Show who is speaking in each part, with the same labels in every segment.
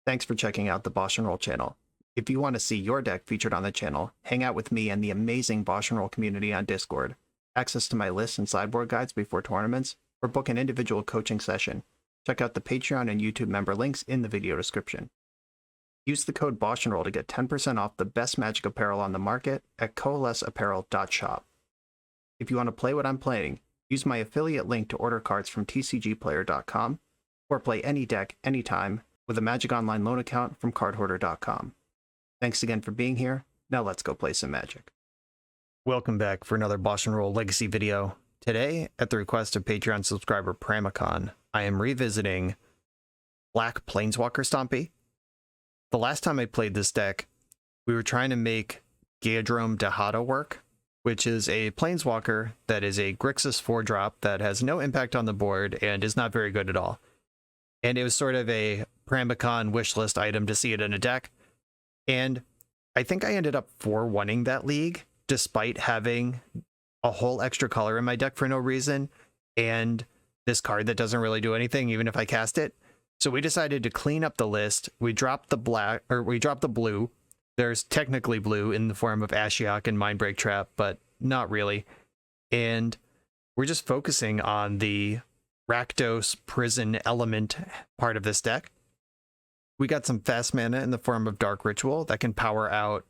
Speaker 1: Thanks for checking out the BoshNRoll channel. If you want to see your deck featured on the channel, hang out with me and the amazing BoshNRoll community on Discord, access to my lists and sideboard guides before tournaments, or book an individual coaching session, check out the Patreon and YouTube member links in the video description. Use the code BoshNRoll to get 10% off the best Magic apparel on the market at coalesceapparel.shop. If you want to play what I'm playing, use my affiliate link to order cards from tcgplayer.com, or play any deck, anytime, with a Magic Online loan account from cardhoarder.com. Thanks again for being here. Now let's go play some Magic. Welcome back for another BoshNRoll Legacy video. Today, at the request of Patreon subscriber Pramicon, I am revisiting Black Planeswalker Stompy. The last time I played this deck, we were trying to make Geodrome Dahado work, which is a Planeswalker that is a Grixis 4-drop that has no impact on the board and is not very good at all. And it was sort of a Pramicon wishlist item to see it in a deck. And I think I ended up 4-1ing that league, despite having a whole extra color in my deck for no reason, and this card that doesn't really do anything even if I cast it. So we decided to clean up the list. We dropped the blue. There's technically blue in the form of Ashiok and Mindbreak Trap, but not really. And we're just focusing on the Rakdos Prison element part of this deck. We got some fast mana in the form of Dark Ritual that can power out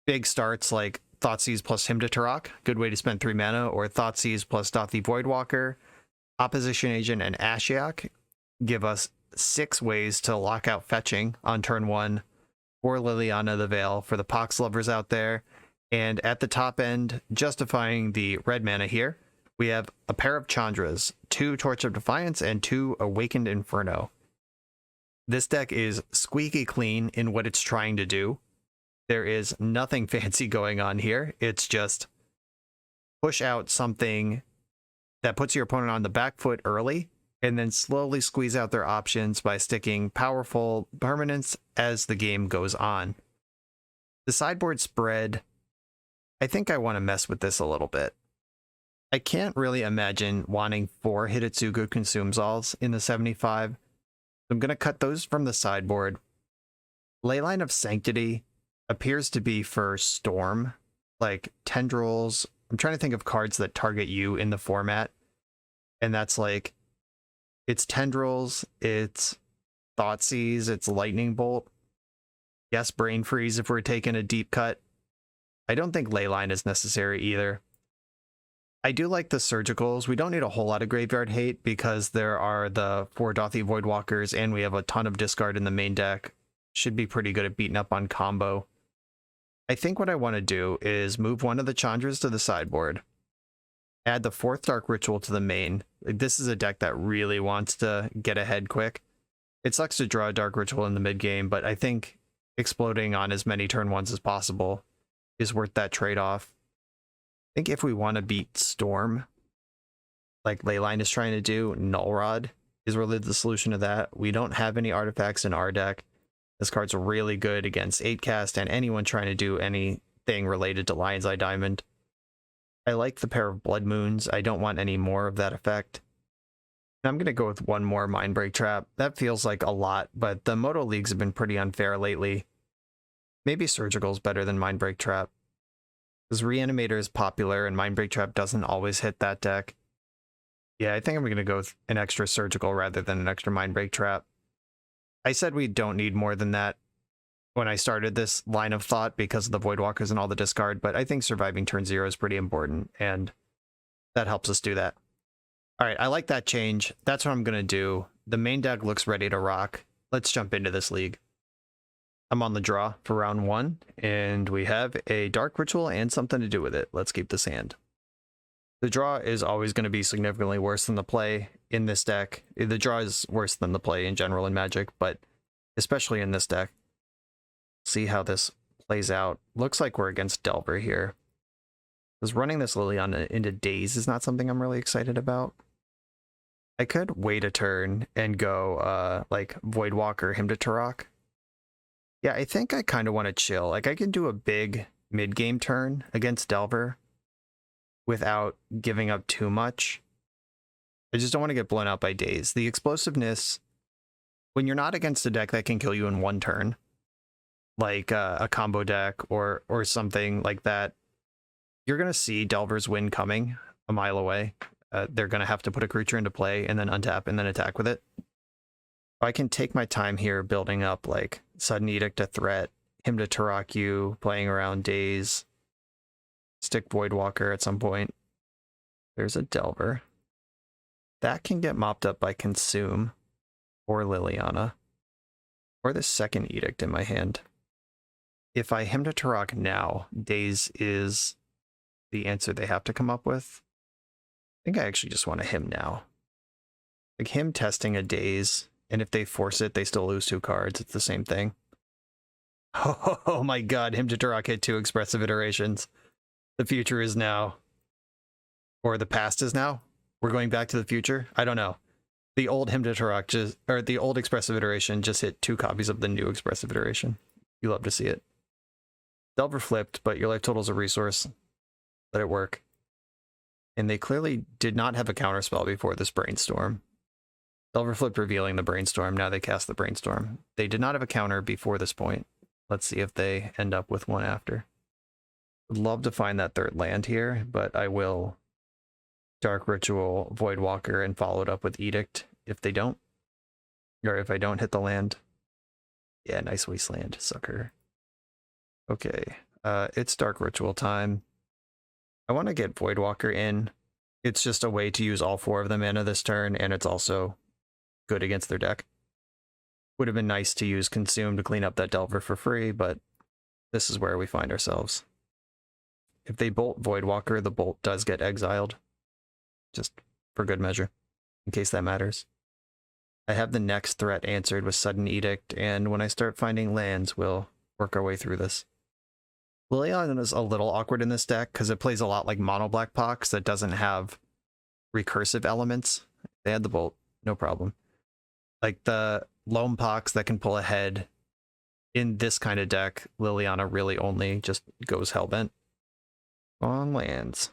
Speaker 1: big starts like Thoughtseize plus Hymn to Turok, good way to spend 3 mana, or Thoughtseize plus Dauthi Voidwalker, Opposition Agent, and Ashiok give us 6 ways to lock out fetching on turn 1 for Liliana the Veil for the Pox lovers out there. And at the top end, justifying the red mana here, we have a pair of Chandras, 2 Torch of Defiance, and 2 Awakened Inferno. This deck is squeaky clean in what it's trying to do. There is nothing fancy going on here. It's just push out something that puts your opponent on the back foot early, and then slowly squeeze out their options by sticking powerful permanents as the game goes on. The sideboard spread, I think I want to mess with this a little bit. I can't really imagine wanting 4 Hidetsugu Consumes Alls in the 75. I'm going to cut those from the sideboard. Leyline of Sanctity appears to be for Storm, like Tendrils. I'm trying to think of cards that target you in the format. And that's like, it's Tendrils, it's Thoughtseize, it's Lightning Bolt. Yes, Brain Freeze if we're taking a deep cut. I don't think Leyline is necessary either. I do like the Surgicals. We don't need a whole lot of graveyard hate because there are the 4 Dauthi Voidwalkers and we have a ton of discard in the main deck. Should be pretty good at beating up on combo. I think what I want to do is move one of the Chandras to the sideboard. Add the 4th Dark Ritual to the main. This is a deck that really wants to get ahead quick. It sucks to draw a Dark Ritual in the mid game, but I think exploding on as many turn 1s as possible is worth that trade-off. I think if we want to beat Storm, like Leyline is trying to do, Null Rod is really the solution to that. We don't have any artifacts in our deck. This card's really good against 8-cast and anyone trying to do anything related to Lion's Eye Diamond. I like the pair of Blood Moons. I don't want any more of that effect. I'm going to go with one more Mindbreak Trap. That feels like a lot, but the Moto Leagues have been pretty unfair lately. Maybe Surgical's better than Mindbreak Trap. Because Reanimator is popular and Mindbreak Trap doesn't always hit that deck. Yeah, I think I'm going to go with an extra Surgical rather than an extra Mindbreak Trap. I said we don't need more than that when I started this line of thought because of the Voidwalkers and all the discard, but I think surviving turn 0 is pretty important, and that helps us do that. Alright, I like that change. That's what I'm going to do. The main deck looks ready to rock. Let's jump into this league. I'm on the draw for round 1, and we have a Dark Ritual and something to do with it. Let's keep this hand. The draw is always going to be significantly worse than the play in this deck. The draw is worse than the play in general in Magic, but especially in this deck. See how this plays out. Looks like we're against Delver here. Because running this Liliana into Daze is not something I'm really excited about. I could wait a turn and go like Voidwalker, Hymn to Turok. Yeah, I think I kind of want to chill. Like, I can do a big mid-game turn against Delver without giving up too much. I just don't want to get blown out by Daze. The explosiveness when you're not against a deck that can kill you in one turn, like a combo deck or something like that, you're going to see Delver's Wind coming a mile away. They're going to have to put a creature into play and then untap and then attack with it. I can take my time here building up like Sudden Edict a threat, him to Taraku, playing around Daze, stick Voidwalker at some point. There's a Delver. That can get mopped up by Consume or Liliana or the second Edict in my hand. If I him to Tarak now, Daze is the answer they have to come up with. I think I actually just want a him now. Like him testing a Daze, and if they force it, they still lose 2 cards. It's the same thing. Oh my god, him to Tarak hit 2 expressive iterations. The future is now. Or the past is now? We're going back to the future? I don't know. The old him to Tarak just, or the old expressive iteration just hit 2 copies of the new expressive iteration. You love to see it. Delver flipped, but your life total's a resource. Let it work. And they clearly did not have a counterspell before this Brainstorm. Delver flipped, revealing the Brainstorm. Now they cast the Brainstorm. They did not have a counter before this point. Let's see if they end up with one after. Would love to find that 3rd land here, but I will Dark Ritual, Voidwalker, and follow it up with Edict if they don't. Or if I don't hit the land. Yeah, nice Wasteland, sucker. Okay, it's Dark Ritual time. I want to get Voidwalker in. It's just a way to use all 4 of the mana this turn, and it's also good against their deck. Would have been nice to use Consume to clean up that Delver for free, but this is where we find ourselves. If they bolt Voidwalker, the bolt does get exiled. Just for good measure, in case that matters. I have the next threat answered with Sudden Edict, and when I start finding lands, we'll work our way through this. Liliana is a little awkward in this deck because it plays a lot like Mono Black Pox that doesn't have recursive elements. They had the bolt, no problem. Like the Loam Pox that can pull ahead in this kind of deck, Liliana really only just goes Hellbent on lands.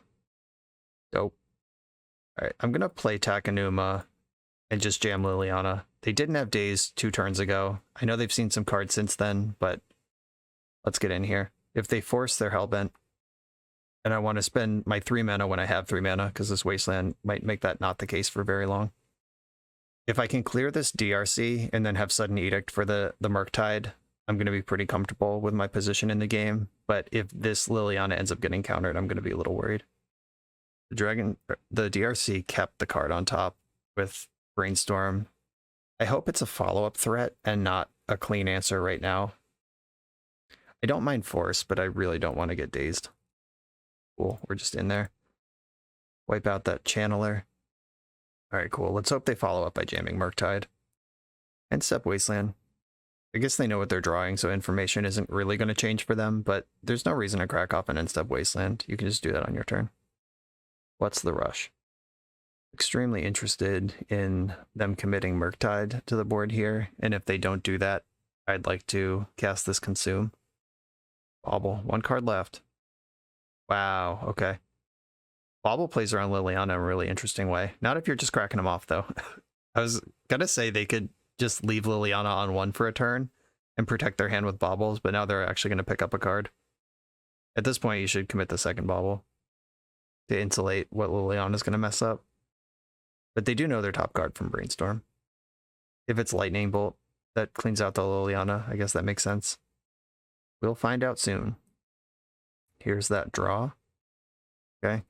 Speaker 1: Dope. Alright, I'm going to play Takenuma and just jam Liliana. They didn't have Daze 2 turns ago. I know they've seen some cards since then, but let's get in here. If they force their Hellbent, and I want to spend my 3 mana when I have 3 mana, because this Wasteland might make that not the case for very long. If I can clear this DRC and then have Sudden Edict for the Murktide, I'm going to be pretty comfortable with my position in the game. But if this Liliana ends up getting countered, I'm going to be a little worried. The DRC kept the card on top with Brainstorm. I hope it's a follow-up threat and not a clean answer right now. I don't mind Force, but I really don't want to get dazed. Cool, we're just in there. Wipe out that Channeler. Alright, cool. Let's hope they follow up by jamming Murktide. And Step Wasteland. I guess they know what they're drawing, so information isn't really going to change for them, but there's no reason to crack off an Endstep Wasteland. You can just do that on your turn. What's the rush? Extremely interested in them committing Murktide to the board here, and if they don't do that, I'd like to cast this Consume. Bobble. 1 card left. Wow, okay. Bobble plays around Liliana in a really interesting way. Not if you're just cracking them off, though. I was gonna say they could just leave Liliana on 1 for a turn and protect their hand with Bobbles, but now they're actually going to pick up a card. At this point, you should commit the second Bobble to insulate what Liliana's going to mess up. But they do know their top card from Brainstorm. If it's Lightning Bolt, that cleans out the Liliana. I guess that makes sense. We'll find out soon. Here's that draw. Okay.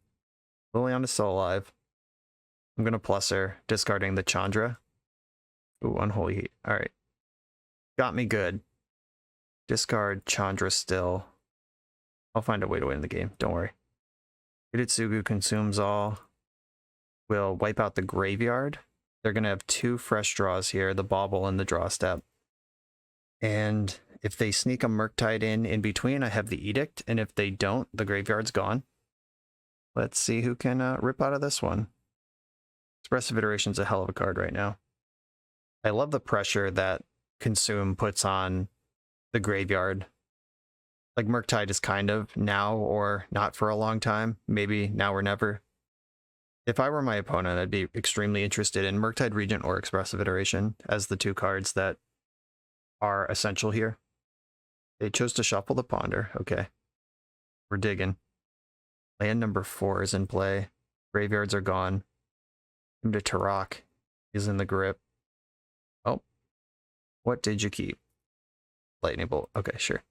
Speaker 1: Liliana's still alive. I'm going to plus her, discarding the Chandra. Ooh, Unholy Heat. Alright. Got me good. Discard Chandra still. I'll find a way to win the game. Don't worry. Hidetsugu consumes all. We'll wipe out the graveyard. They're going to have 2 fresh draws here, the Bobble and the Draw Step. And if they sneak a Murktide in between, I have the Edict. And if they don't, the graveyard's gone. Let's see who can rip out of this one. Expressive Iteration's a hell of a card right now. I love the pressure that Consume puts on the graveyard. Like, Murktide is kind of now or not for a long time. Maybe now or never. If I were my opponent, I'd be extremely interested in Murktide Regent or Expressive Iteration as the two cards that are essential here. They chose to shuffle the Ponder. Okay. We're digging. Land number 4 is in play. Graveyards are gone. Him to Tarok is in the grip. Oh. What did you keep? Lightning Bolt. Okay, sure.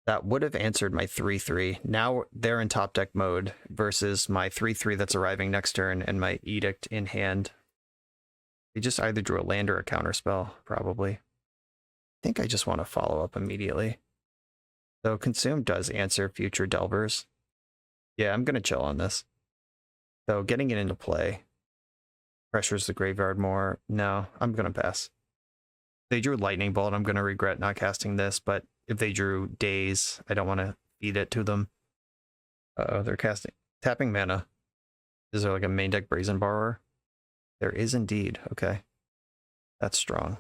Speaker 1: That would have answered my 3-3. Now they're in top deck mode versus my 3-3 that's arriving next turn and my Edict in hand. They just either drew a land or a counterspell, probably. I think I just want to follow up immediately. Though Consume does answer future Delvers. Yeah, I'm going to chill on this. Though getting it into play pressures the graveyard more. No, I'm going to pass. They drew Lightning Bolt. I'm going to regret not casting this, but if they drew Daze, I don't want to feed it to them. Uh-oh, they're casting. Tapping mana. Is there like a main deck Brazen Borrower? There is indeed. Okay. That's strong.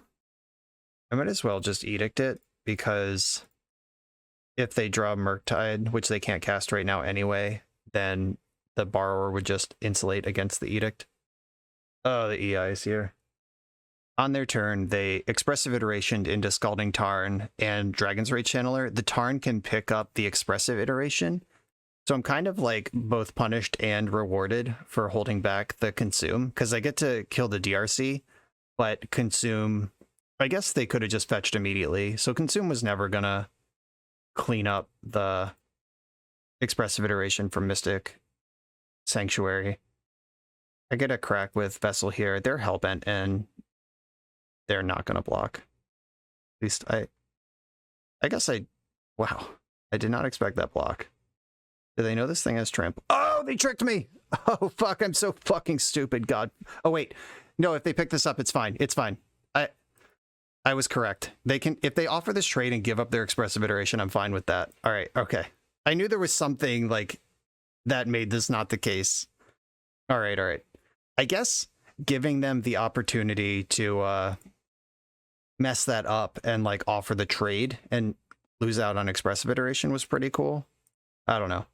Speaker 1: I might as well just Edict it, because if they draw Murktide, which they can't cast right now anyway, then the Borrower would just insulate against the Edict. Oh, the EI is here. On their turn, they Expressive Iterationed into Scalding Tarn and Dragon's Rage Channeler. The Tarn can pick up the Expressive Iteration. So I'm kind of like both punished and rewarded for holding back the Consume, because I get to kill the DRC, but Consume, I guess they could have just fetched immediately. So Consume was never going to clean up the Expressive Iteration from Mystic Sanctuary. I get a crack with Vessel here. They're Hellbent, and they're not going to block. At least I guess wow. I did not expect that block. Do they know this thing has Trample? Oh, they tricked me! Oh, fuck, I'm so fucking stupid, God. Oh, wait. No, if they pick this up, it's fine. It's fine. I was correct. They can, if they offer this trade and give up their Expressive Iteration, I'm fine with that. All right, okay. I knew there was something, like, that made this not the case. All right, all right. I guess giving them the opportunity to mess that up and like offer the trade and lose out on Expressive Iteration was pretty cool. I don't know.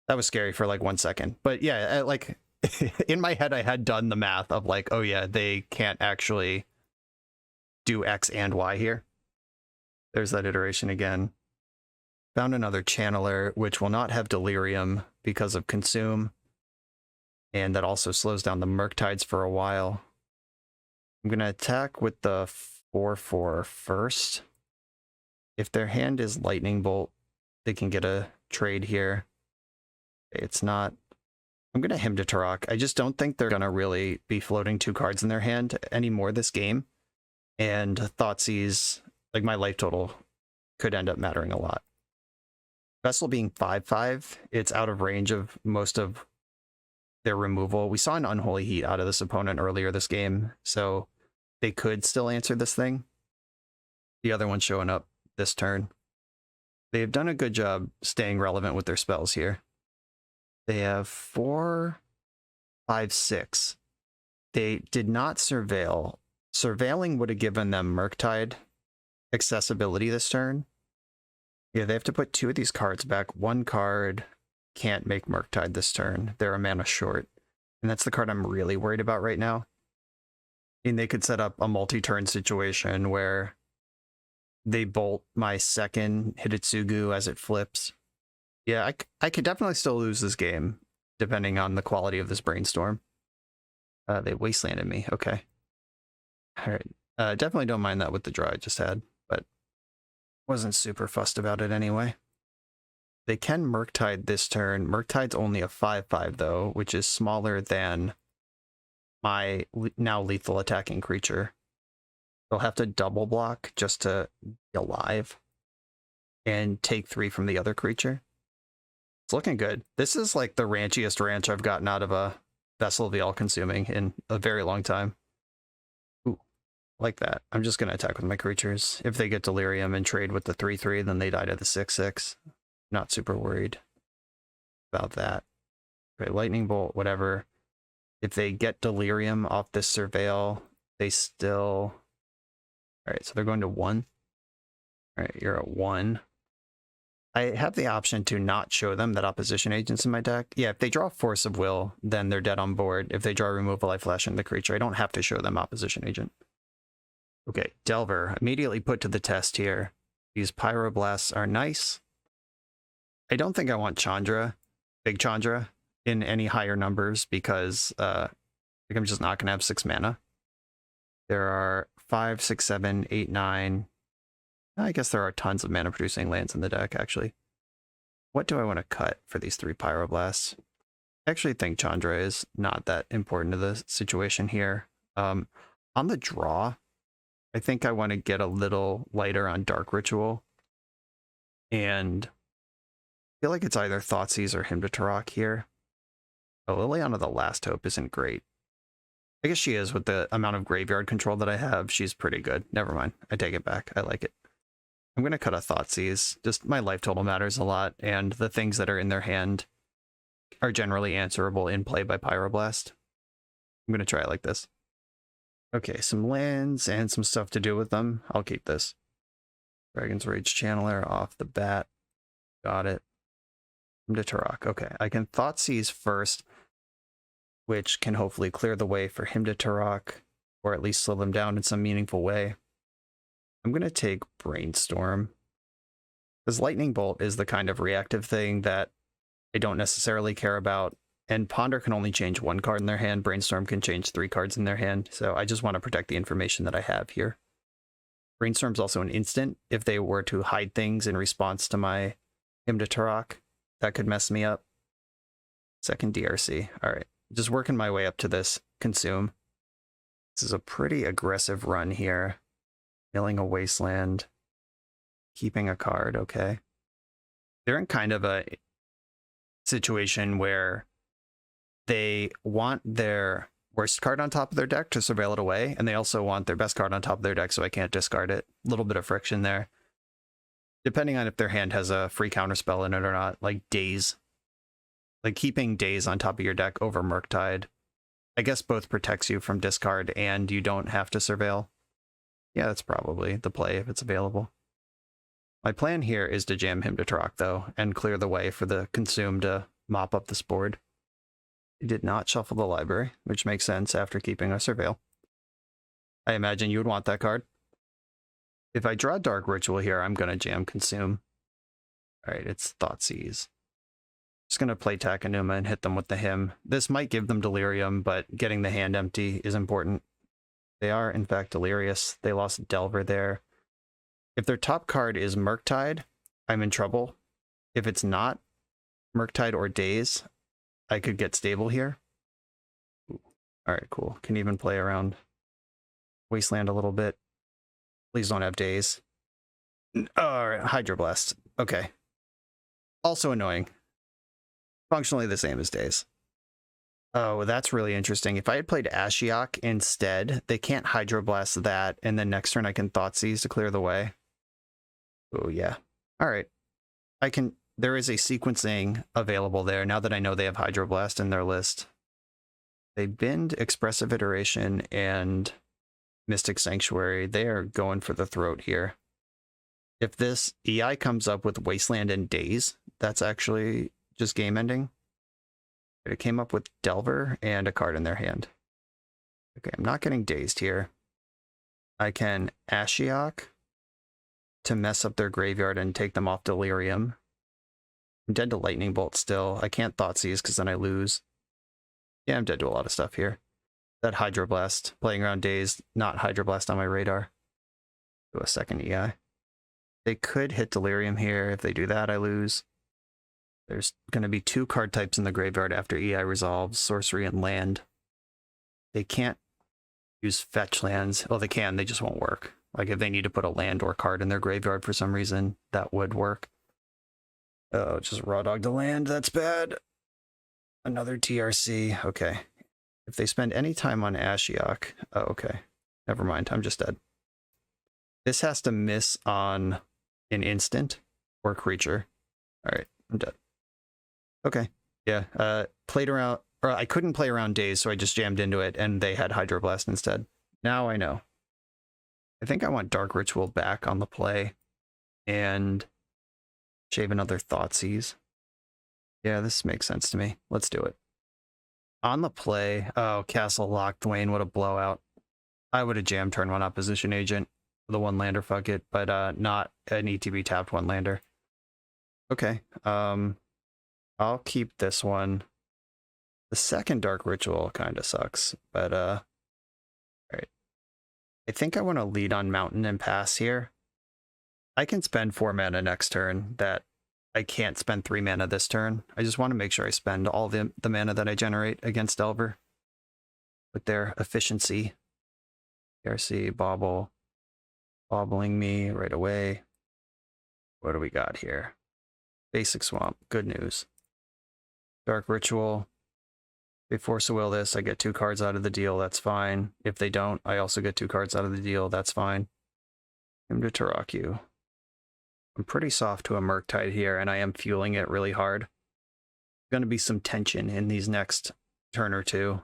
Speaker 1: That was scary for like 1 second. But yeah, like in my head, I had done the math of like, oh yeah, they can't actually do X and Y here. There's that iteration again. Found another Channeler, which will not have Delirium because of Consume. And that also slows down the Murktides for a while. I'm going to attack with the 4/4 first. If their hand is Lightning Bolt, they can get a trade here. It's not. I'm going to Hymn to Tarok. I just don't think they're going to really be floating 2 cards in their hand anymore this game. And Thoughtseize, like my life total, could end up mattering a lot. Vessel being 5/5, it's out of range of most of their removal. We saw an Unholy Heat out of this opponent earlier this game, so they could still answer this thing. The other one showing up this turn. They've done a good job staying relevant with their spells here. They have 4, 5, 6. They did not Surveil. Surveiling would have given them Murktide accessibility this turn. Yeah, they have to put 2 of these cards back. 1 card can't make Murktide this turn. They're a mana short. And that's the card I'm really worried about right now. I mean, they could set up a multi-turn situation where they bolt my second Hitotsugu as it flips. Yeah, I could definitely still lose this game, depending on the quality of this brainstorm. They wastelanded me. Okay. All right. Definitely don't mind that with the draw I just had, but wasn't super fussed about it anyway. They can Murktide this turn. Murktide's only a 5/5 though, which is smaller than my now lethal attacking creature. They'll have to double block just to be alive and take 3 from the other creature. It's looking good. This is like the ranchiest ranch I've gotten out of a Vessel of the All-Consuming in a very long time. Ooh, like that. I'm just going to attack with my creatures. If they get Delirium and trade with the 3/3, then they die to the 6/6. Not super worried about that. Okay, Lightning Bolt, whatever. If they get Delirium off this Surveil, they still... All right, so they're going to 1. All right, you're at 1. I have the option to not show them that opposition agent's in my deck. Yeah, if they draw Force of Will, then they're dead on board. If they draw Removal, I flash into the creature. I don't have to show them opposition agent. Okay, Delver, immediately put to the test here. These Pyroblasts are nice. I don't think I want Chandra, Big Chandra, in any higher numbers because I'm just not going to have 6 mana. There are 5, 6, 7, 8, 9. I guess there are tons of mana producing lands in the deck, actually. What do I want to cut for these 3 Pyroblasts? I actually think Chandra is not that important to the situation here. On the draw, I think I want to get a little lighter on Dark Ritual. And I feel like it's either Thoughtseize or Hymn to Tarok here. Oh, Liliana the Last Hope isn't great. I guess she is with the amount of graveyard control that I have. She's pretty good. Never mind. I take it back. I like it. I'm going to cut a Thoughtseize. Just my life total matters a lot, and the things that are in their hand are generally answerable in play by Pyroblast. I'm going to try it like this. Okay, some lands and some stuff to do with them. I'll keep this. Dragon's Rage Channeler off the bat. Got it. To Turok. Okay, I can Thoughtseize first, which can hopefully clear the way for him to Turok, or at least slow them down in some meaningful way. I'm going to take Brainstorm, because Lightning Bolt is the kind of reactive thing that I don't necessarily care about, and Ponder can only change 1 card in their hand, Brainstorm can change 3 cards in their hand, so I just want to protect the information that I have here. Brainstorm's also an instant. If they were to hide things in response to my Hymn to Turok, that could mess me up. Second DRC. All right, just working my way up to this Consume. This is a pretty aggressive run here. Milling a Wasteland, keeping a card, okay. They're in kind of a situation where they want their worst card on top of their deck to surveil it away, and they also want their best card on top of their deck so I can't discard it. A little bit of friction there. Depending on if their hand has a free counterspell in it or not, like Daze. Like keeping Daze on top of your deck over Murktide, I guess both protects you from discard and you don't have to surveil. Yeah, that's probably the play if it's available. My plan here is to jam him to Turok, though, and clear the way for the Consume to mop up this board. He did not shuffle the library, which makes sense after keeping a surveil. I imagine you would want that card. If I draw Dark Ritual here, I'm going to jam Consume. Alright, it's Thoughtseize. Just going to play Takenuma and hit them with the Hymn. This might give them Delirium, but getting the hand empty is important. They are, in fact, delirious. They lost Delver there. If their top card is Murktide, I'm in trouble. If it's not Murktide or Daze, I could get stable here. Alright, cool. Can even play around Wasteland a little bit. Please don't have Daze. Alright, Hydroblast. Okay. Also annoying. Functionally the same as Daze. Oh, that's really interesting. If I had played Ashiok instead, they can't Hydroblast that, and then next turn I can Thoughtseize to clear the way. Oh, yeah. All right. There is a sequencing available there now that I know they have Hydroblast in their list. They binned Expressive Iteration and Mystic Sanctuary. They are going for the throat here. If this EI comes up with Wasteland and Daze, that's actually just game ending. It came up with Delver and a card in their hand. Okay, I'm not getting dazed here. I can Ashiok to mess up their graveyard and take them off Delirium. I'm dead to Lightning Bolt still. I can't Thoughtseize because then I lose. Yeah, I'm dead to a lot of stuff here. That Hydroblast, playing around Dazed, not Hydroblast on my radar. Do a second EI. They could hit Delirium here. If they do that, I lose. There's going to be 2 card types in the graveyard after EI resolves, Sorcery and Land. They can't use fetch lands. Well, they can, they just won't work. Like if they need to put a land or card in their graveyard for some reason, that would work. Oh, just raw dog the land, that's bad. Another TRC, okay. If they spend any time on Ashiok, oh, okay. Never mind, I'm just dead. This has to miss on an instant or creature. All right, I'm dead. Okay, yeah, played around, or I couldn't play around Daze, so I just jammed into it, and they had Hydroblast instead. Now I know. I think I want Dark Ritual back on the play, and Shave another Thoughtseize. Yeah, this makes sense to me. Let's do it. On the play, oh, Castle Lochthwain, what a blowout. I would have jammed turn 1 opposition agent with a 1-lander, fuck it, but not an ETB tapped 1-lander. Okay, I'll keep this one. The second Dark Ritual kind of sucks, but alright. I think I want to lead on Mountain and pass here. I can spend 4 mana next turn that I can't spend 3 mana this turn. I just want to make sure I spend all the mana that I generate against Delver with their efficiency. RC Bobble, bobbling me right away. What do we got here? Basic Swamp, good news. Dark Ritual. They force a will this, I get 2 cards out of the deal, that's fine. If they don't, I also get 2 cards out of the deal, that's fine. Him to Taraku. I'm pretty soft to a Murktide here, and I am fueling it really hard. Going to be some tension in these next turn or two.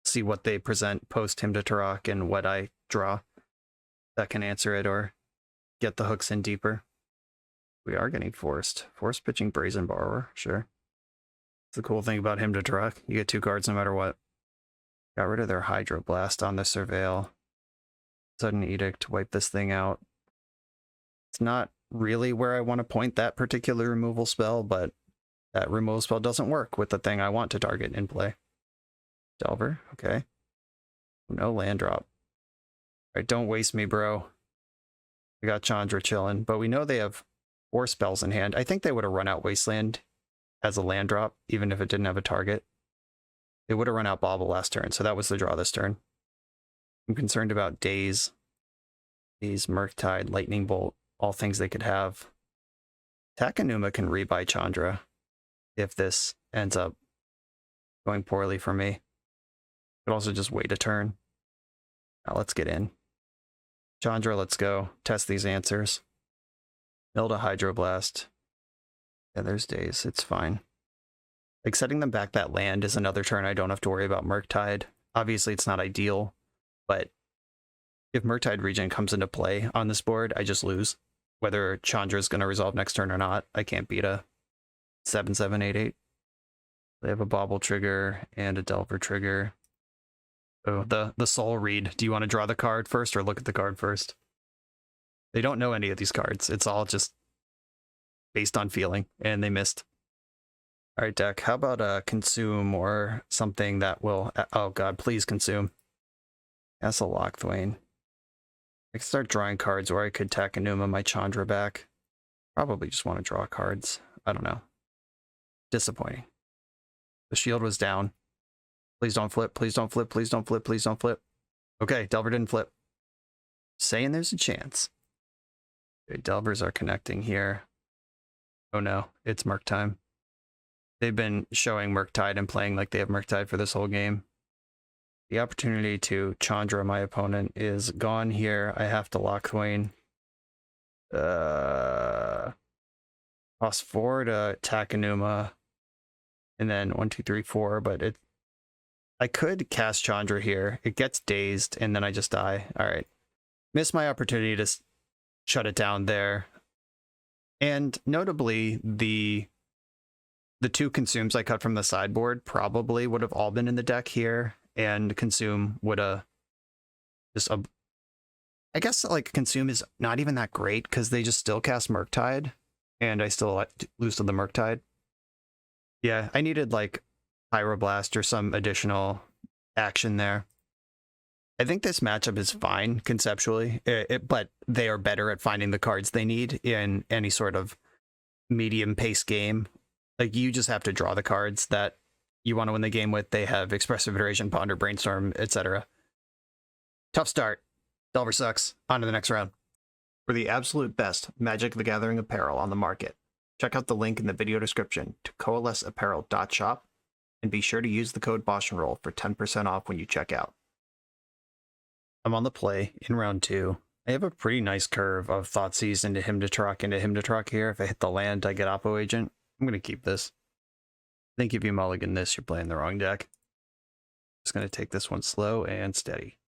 Speaker 1: See what they present post Him to Tarak and what I draw that can answer it or get the hooks in deeper. We are getting forced. Force pitching Brazen Borrower, sure. The cool thing about Him to Tarak, you get 2 cards no matter what. Got rid of their Hydroblast on the Surveil. Sudden Edict, wipe this thing out. It's not really where I want to point that particular removal spell, but that removal spell doesn't work with the thing I want to target in play. Delver, okay. No land drop. Alright, don't waste me, bro. We got Chandra chilling, but we know they have 4 spells in hand. I think they would have run out Wasteland as a land drop, even if it didn't have a target. They would have run out Bobble last turn, so that was the draw this turn. I'm concerned about Daze, Murktide, Lightning Bolt, all things they could have. Takenuma can rebuy Chandra if this ends up going poorly for me. Could also just wait a turn. Now let's get in. Chandra, let's go. Test these answers. Build a Hydroblast. Yeah, there's Daze. It's fine. Like, setting them back that land is another turn I don't have to worry about Murktide. Obviously, it's not ideal, but if Murktide Regen comes into play on this board, I just lose. Whether Chandra's going to resolve next turn or not, I can't beat a 7/7/8/8. They have a Bobble trigger and a Delver trigger. Oh, the Soul Read. Do you want to draw the card first or look at the card first? They don't know any of these cards. It's all just based on feeling, and they missed. All right, deck, how about Consume or something that will... Oh, God, please Consume. Castle Lochthwain. I could start drawing cards, or I could Takenuma my Chandra back. Probably just want to draw cards. I don't know. Disappointing. The shield was down. Please don't flip, please don't flip, please don't flip, please don't flip. Okay, Delver didn't flip. Saying there's a chance. Okay, Delvers are connecting here. Oh no, it's Murk time. They've been showing Murktide and playing like they have Murktide for this whole game. The opportunity to Chandra my opponent is gone here. I have to Lochthwain. Cost 4 to Takenuma. And then 1, 2, 3, 4, but I could cast Chandra here. It gets dazed, and then I just die. Alright. Missed my opportunity to shut it down there. And notably, the 2 consumes I cut from the sideboard probably would have all been in the deck here, and Consume would have just... I guess, like, Consume is not even that great, because they just still cast Murktide, and I still lose to the Murktide. Yeah, I needed, like, Pyroblast or some additional action there. I think this matchup is fine, conceptually, but they are better at finding the cards they need in any sort of medium-paced game. Like, you just have to draw the cards that you want to win the game with. They have Expressive Iteration, Ponder, Brainstorm, etc. Tough start. Delver sucks. On to the next round. For the absolute best Magic the Gathering apparel on the market, check out the link in the video description to coalesceapparel.shop, and be sure to use the code BoshNRoll for 10% off when you check out. I'm on the play in round 2. I have a pretty nice curve of Thoughtseize into Him to Tarak here. If I hit the land, I get Oppo Agent. I'm going to keep this. I think if you mulligan this, you're playing the wrong deck. Just going to take this one slow and steady.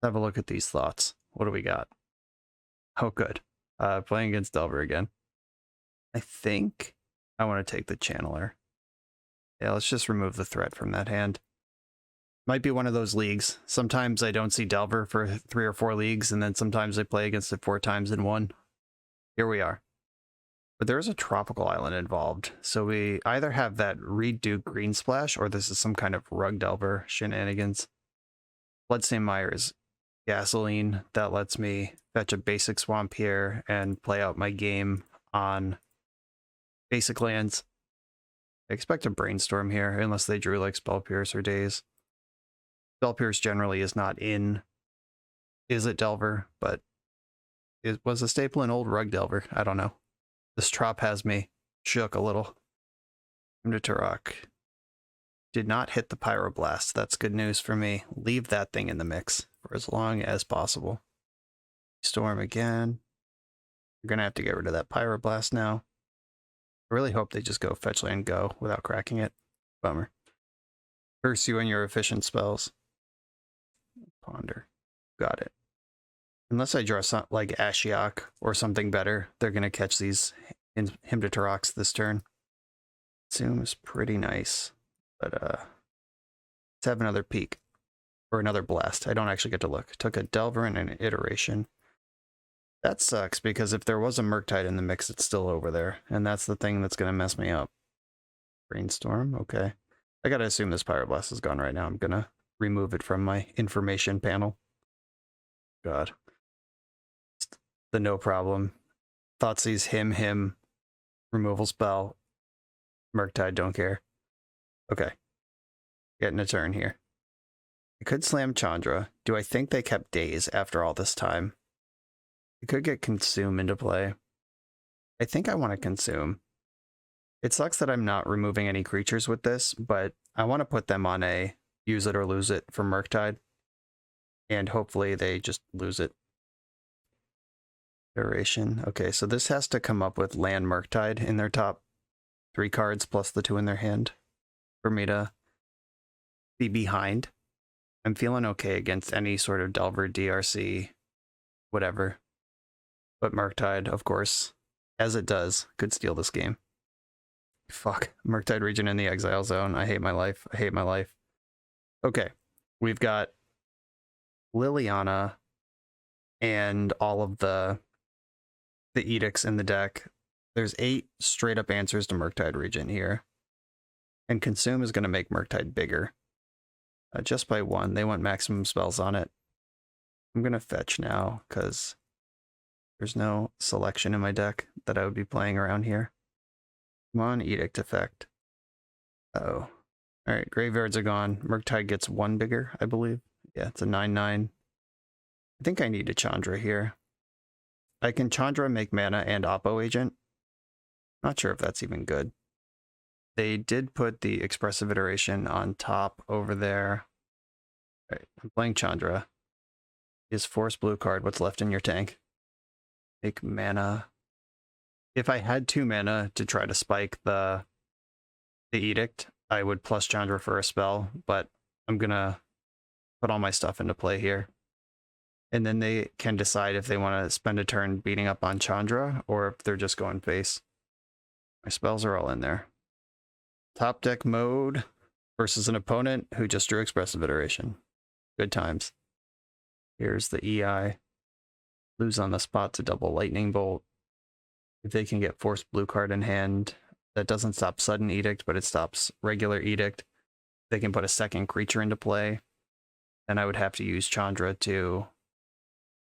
Speaker 1: Let's have a look at these thoughts. What do we got? Oh, good. Playing against Delver again. I think I want to take the Channeler. Yeah, let's just remove the threat from that hand. Might be one of those leagues. Sometimes I don't see Delver for 3 or 4 leagues, and then sometimes I play against it 4 times in one. Here we are. But there is a tropical island involved, so we either have that Reduke Green Splash, or this is some kind of Rug Delver shenanigans. Bloodstained Mire's Gasoline, that lets me fetch a basic swamp here and play out my game on basic lands. I expect a Brainstorm here, unless they drew like Spell Pierce or Daze. Spell Pierce generally is not in Is It Delver, but it was a staple in old Rug Delver. I don't know. This trop has me shook a little. Turok. Did not hit the Pyroblast. That's good news for me. Leave that thing in the mix for as long as possible. Storm again. We're going to have to get rid of that Pyroblast now. I really hope they just go fetch land go without cracking it. Bummer. Curse you and your efficient spells. Ponder. Got it. Unless I draw something like Ashiok or something better, they're going to catch these Hymn to Turoks this turn. Zoom is pretty nice, but let's have another peek. Or another blast. I don't actually get to look. Took a Delver and an Iteration. That sucks, because if there was a Murktide in the mix, it's still over there. And that's the thing that's going to mess me up. Brainstorm, okay. I gotta assume this Pyroblast is gone right now. I'm gonna remove it from my information panel. God. The no problem. Thoughtseize him, removal spell. Murktide, don't care. Okay. Getting a turn here. I could slam Chandra. Do I think they kept Daze after all this time? I could get Consume into play. I think I want to Consume. It sucks that I'm not removing any creatures with this, but I want to put them on a use it or lose it for Murktide. And hopefully they just lose it. Duration. Okay, so this has to come up with land Murktide in their top 3 cards plus the 2 in their hand for me to be behind. I'm feeling okay against any sort of Delver, DRC, whatever. But Murktide, of course, as it does, could steal this game. Fuck. Murktide Regent in the Exile Zone. I hate my life. I hate my life. Okay. We've got Liliana and all of the edicts in the deck. There's 8 straight up answers to Murktide Regent here. And Consume is going to make Murktide bigger. Just by 1. They want maximum spells on it. I'm going to fetch now because there's no selection in my deck that I would be playing around here. Come on, Edict effect. Uh-oh. Alright, graveyards are gone. Murktide gets 1 bigger, I believe. Yeah, it's a 9/9. I think I need a Chandra here. I can Chandra, make mana, and Oppo Agent. Not sure if that's even good. They did put the Expressive Iteration on top over there. Alright, I'm playing Chandra. Is force blue card what's left in your tank. Make mana. If I had 2 mana to try to spike the Edict, I would plus Chandra for a spell, but I'm gonna put all my stuff into play here. And then they can decide if they want to spend a turn beating up on Chandra, or if they're just going face. My spells are all in there. Top deck mode versus an opponent who just drew Expressive Iteration. Good times. Here's the EI. Lose on the spot to double Lightning Bolt. If they can get force blue card in hand, that doesn't stop Sudden Edict, but it stops regular Edict. They can put a second creature into play. Then I would have to use Chandra to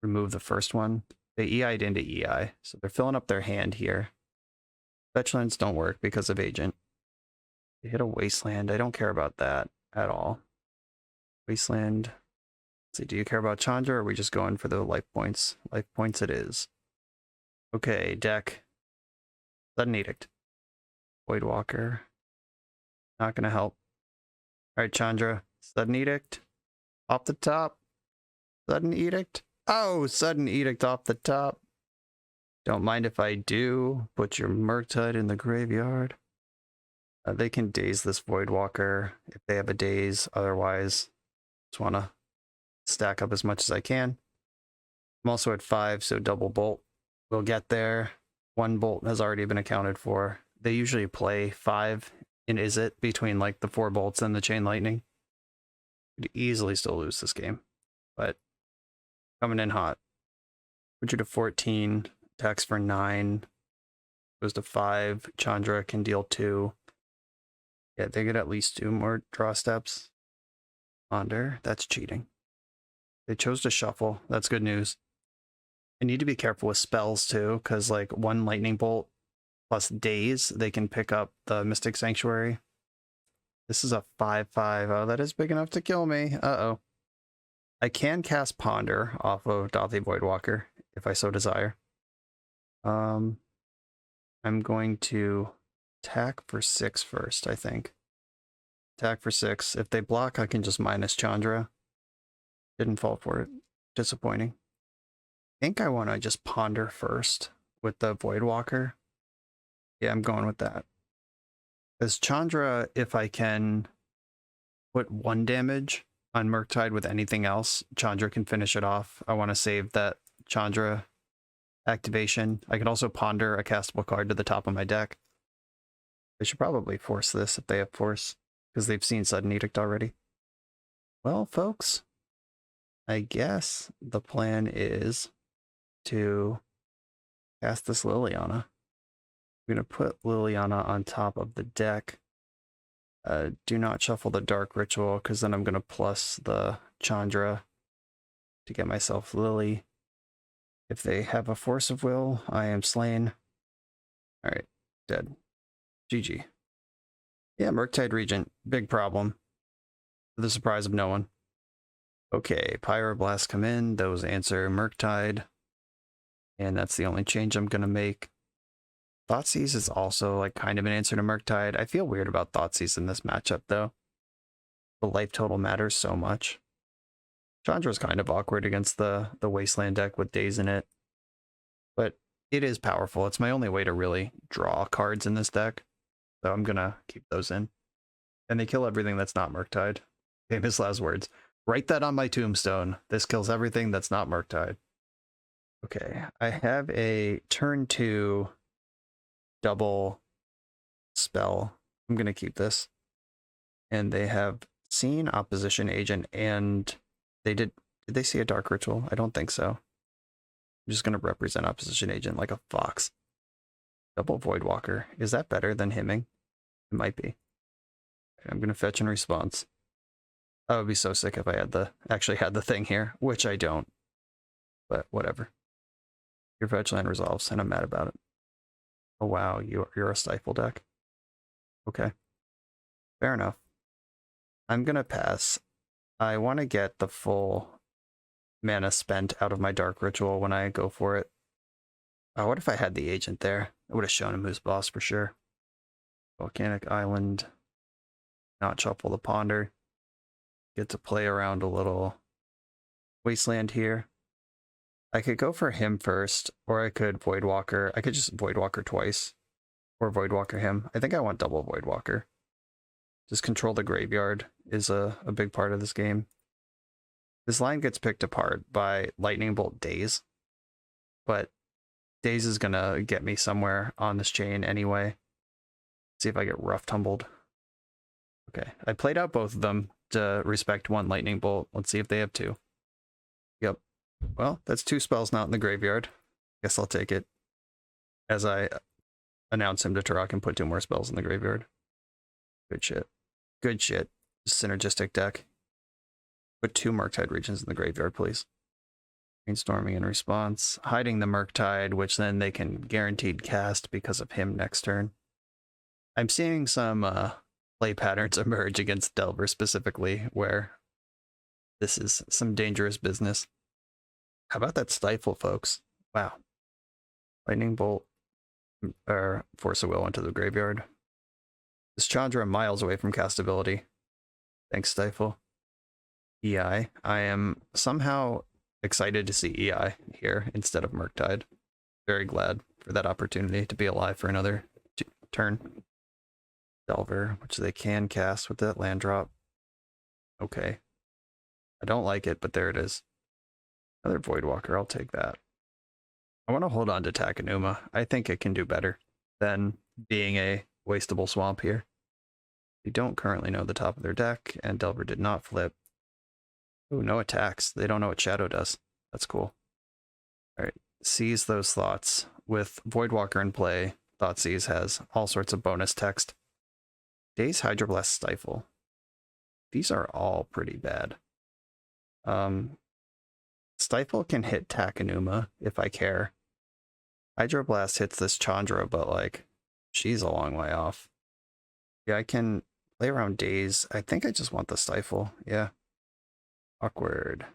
Speaker 1: remove the first one. They EI'd into EI, so they're filling up their hand here. Fetchlands don't work because of Agent. They hit a Wasteland. I don't care about that at all. Wasteland. Let's see, do you care about Chandra, or are we just going for the life points? Life points it is. Okay, deck. Sudden Edict. Voidwalker. Not gonna help. Alright, Chandra. Sudden Edict. Off the top. Sudden Edict. Oh, Sudden Edict off the top. Don't mind if I do. Put your Murktide in the graveyard. They can daze this Voidwalker if they have a daze. Otherwise, just want to stack up as much as I can. I'm also at 5, so double bolt will get there. 1 bolt has already been accounted for. They usually play 5 in Is It between like the 4 bolts and the Chain Lightning. Could easily still lose this game, but coming in hot. Put you to 14, attacks for 9, goes to 5. Chandra can deal 2. Yeah, they get at least 2 more draw steps. Ponder, that's cheating. They chose to shuffle. That's good news. I need to be careful with spells too, because like 1 lightning bolt plus daze, they can pick up the Mystic Sanctuary. This is a 5/5. Oh, that is big enough to kill me. Uh-oh. I can cast Ponder off of Dauthi Voidwalker if I so desire. I'm going to attack for 6 first, I think. Attack for 6. If they block, I can just minus Chandra. Didn't fall for it. Disappointing. I think I want to just Ponder first with the Voidwalker. Yeah, I'm going with that. As Chandra, if I can put 1 damage on Murktide with anything else, Chandra can finish it off. I want to save that Chandra activation. I can also Ponder a castable card to the top of my deck. They should probably force this if they have force, because they've seen Sudden Edict already. Well, folks, I guess the plan is to cast this Liliana. I'm going to put Liliana on top of the deck. Do not shuffle the Dark Ritual, because then I'm going to plus the Chandra to get myself Lily. If they have a Force of Will, I am slain. Alright, dead. GG. Yeah, Murktide Regent, big problem. To the surprise of no one. Okay, Pyroblast come in, those answer Murktide. And that's the only change I'm going to make. Thoughtseize is also like kind of an answer to Murktide. I feel weird about Thoughtseize in this matchup though. The life total matters so much. Chandra's kind of awkward against the Wasteland deck with Daze in it. But it is powerful. It's my only way to really draw cards in this deck. So I'm going to keep those in. And they kill everything that's not Murktide. Famous last words. Write that on my tombstone. This kills everything that's not Murktide. Okay, I have a turn 2 double spell. I'm going to keep this. And they have seen Opposition Agent, and they did they see a Dark Ritual? I don't think so. I'm just going to represent Opposition Agent like a fox. Double Voidwalker. Is that better than hymning? It might be. I'm going to fetch in response. That would be so sick if I had actually had the thing here, which I don't. But whatever. Your fetch land resolves, and I'm mad about it. Oh wow, you're a Stifle deck. Okay. Fair enough. I'm gonna pass. I want to get the full mana spent out of my Dark Ritual when I go for it. Oh, what if I had the agent there? I would have shown him who's boss for sure. Volcanic Island. Not shuffle the Ponder. Get to play around a little Wasteland here. I could go for him first, or I could Voidwalker. I could just Voidwalker twice, or Voidwalker him. I think I want double Voidwalker. Just control the graveyard is a big part of this game. This line gets picked apart by Lightning Bolt Daze, but Daze is gonna get me somewhere on this chain anyway. See if I get rough tumbled. Okay, I played out both of them to respect 1 Lightning Bolt. Let's see if they have 2. Yep. Well, that's 2 spells not in the graveyard. Guess I'll take it. As I announce him to Turok and put 2 more spells in the graveyard. Good shit. Good shit. Synergistic deck. Put 2 Murktide Regions in the graveyard, please. Brainstorming in response. Hiding the Murktide, which then they can guaranteed cast because of him next turn. I'm seeing some play patterns emerge against Delver specifically, where this is some dangerous business. How about that Stifle, folks? Wow. Lightning Bolt, or Force of Will into the graveyard. This Chandra miles away from castability. Thanks, Stifle. EI. I am somehow excited to see EI here instead of Murktide. Very glad for that opportunity to be alive for another turn. Delver, which they can cast with that land drop. Okay. I don't like it, but there it is. Another Voidwalker, I'll take that. I want to hold on to Takenuma. I think it can do better than being a wastable swamp here. They don't currently know the top of their deck, and Delver did not flip. Ooh, no attacks. They don't know what Shadow does. That's cool. Alright, seize those thoughts. With Voidwalker in play, Thoughtseize has all sorts of bonus text. Daze, Hydroblast, Stifle. These are all pretty bad. Stifle can hit Takenuma if I care. Hydroblast hits this Chandra, but like, she's a long way off. Yeah, I can play around Daze. I think I just want the Stifle. Yeah. Awkward.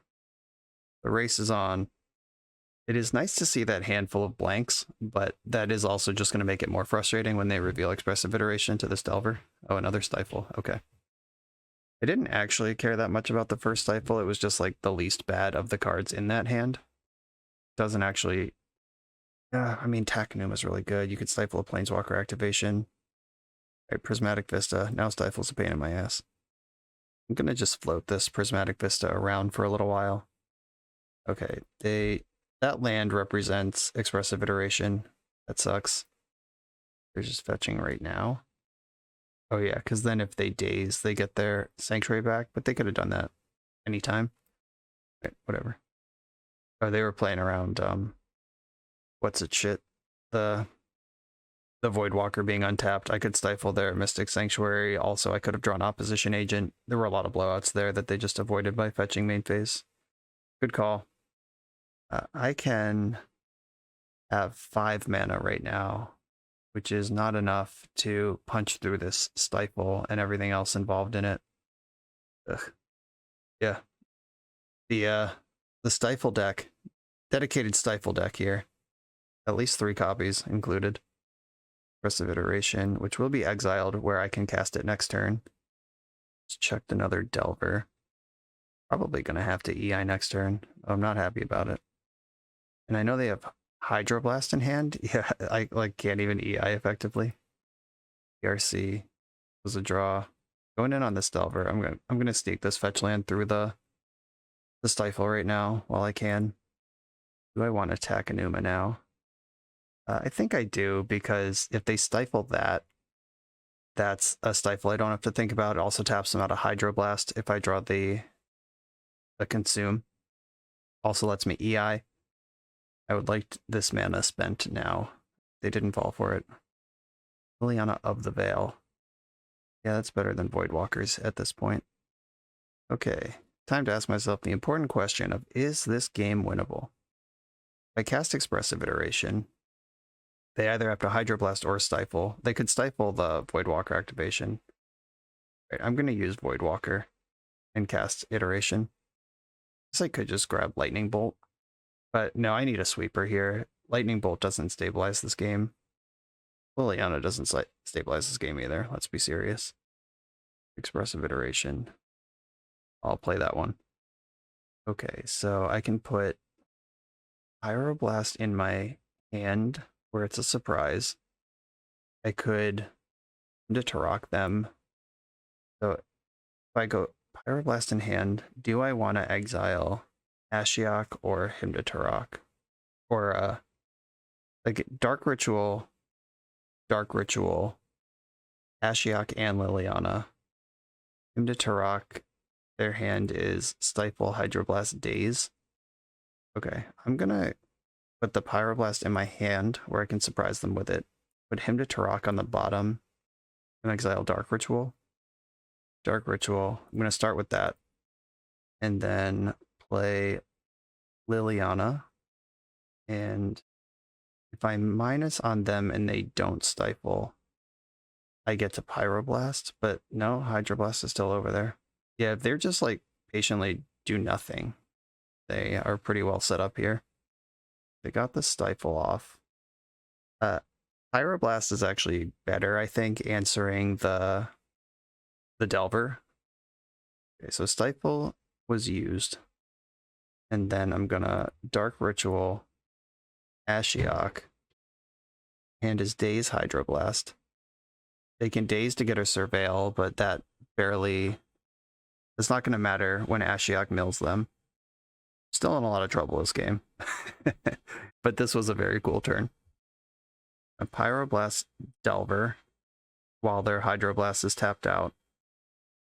Speaker 1: The race is on. It is nice to see that handful of blanks, but that is also just going to make it more frustrating when they reveal Expressive Iteration to this Delver. Oh, another Stifle. Okay. I didn't actually care that much about the first Stifle. It was just like the least bad of the cards in that hand. Doesn't actually... I mean, Takenuma is really good. You could Stifle a Planeswalker activation. Right, Prismatic Vista. Now Stifle's a pain in my ass. I'm going to just float this Prismatic Vista around for a little while. Okay, that land represents Expressive Iteration. That sucks. They're just fetching right now. Oh yeah, because then if they daze, they get their Sanctuary back, but they could have done that anytime. Right, whatever. Oh, they were playing around, what's it shit? The Voidwalker being untapped. I could Stifle their Mystic Sanctuary. Also, I could have drawn Opposition Agent. There were a lot of blowouts there that they just avoided by fetching main phase. Good call. I can have 5 mana right now, which is not enough to punch through this Stifle and everything else involved in it. Ugh. Yeah. The Stifle deck, dedicated Stifle deck here. At least 3 copies included. Expressive Iteration, which will be exiled where I can cast it next turn. Just checked another Delver. Probably going to have to EI next turn. I'm not happy about it. And I know they have Hydroblast in hand. Yeah, I like can't even EI effectively. ERC was a draw. Going in on this Delver. I'm gonna sneak this fetch land through the Stifle right now while I can. Do I want to attack Takenuma now? I think I do, because if they Stifle that, that's a Stifle I don't have to think about. It also taps them out of Hydroblast if I draw the Consume. Also lets me EI. I would like this mana spent now. They didn't fall for it. Liliana of the Veil. Yeah, that's better than Voidwalkers at this point. Okay, time to ask myself the important question of, is this game winnable? If I cast Expressive Iteration, they either have to Hydroblast or Stifle. They could Stifle the Voidwalker activation. Right, I'm going to use Voidwalker and cast Iteration. I guess I could just grab Lightning Bolt. But no, I need a sweeper here. Lightning Bolt doesn't stabilize this game. Liliana doesn't stabilize this game either. Let's be serious. Expressive Iteration. I'll play that one. Okay, so I can put Pyroblast in my hand where it's a surprise. I could Tarok them. So if I go Pyroblast in hand, do I want to exile Ashiok or Tarok? Or like Dark Ritual, Ashiok and Liliana. Tarok, their hand is Stifle, Hydroblast, Daze. Okay, I'm gonna put the Pyroblast in my hand where I can surprise them with it. Put Tarok on the bottom and exile Dark Ritual. I'm gonna start with that. And then play Liliana. And if I minus on them and they don't Stifle, I get to Pyroblast, but no, Hydroblast is still over there. Yeah, if they're just like patiently do nothing, they are pretty well set up here. They got the Stifle off. Pyroblast is actually better, I think, answering the Delver. Okay, so Stifle was used. And then I'm gonna Dark Ritual, Ashiok, and his Daze Hydroblast. They can Daze to get a Surveil, but that barely... It's not going to matter when Ashiok mills them. still in a lot of trouble this game. But this was a very cool turn. A Pyroblast Delver while their Hydroblast is tapped out.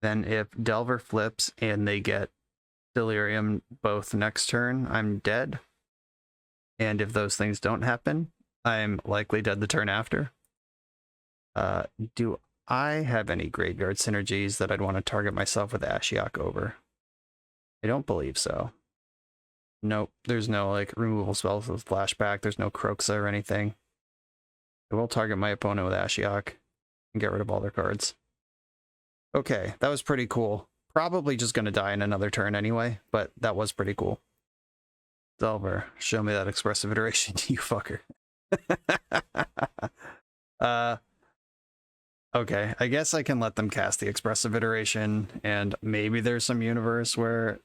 Speaker 1: Then if Delver flips and they get Delirium both next turn, I'm dead. And if those things don't happen, I'm likely dead the turn after. Do I have any graveyard synergies that I'd want to target myself with Ashiok over? I don't believe so. Nope, there's no like removal spells with flashback. There's no Kroxa or anything. I will target my opponent with Ashiok and get rid of all their cards. Okay, that was pretty cool. Probably just going to die in another turn anyway, but that was pretty cool. Delver, show me that expressive iteration, you fucker. Okay, I guess I can let them cast the expressive iteration, and maybe there's some universe where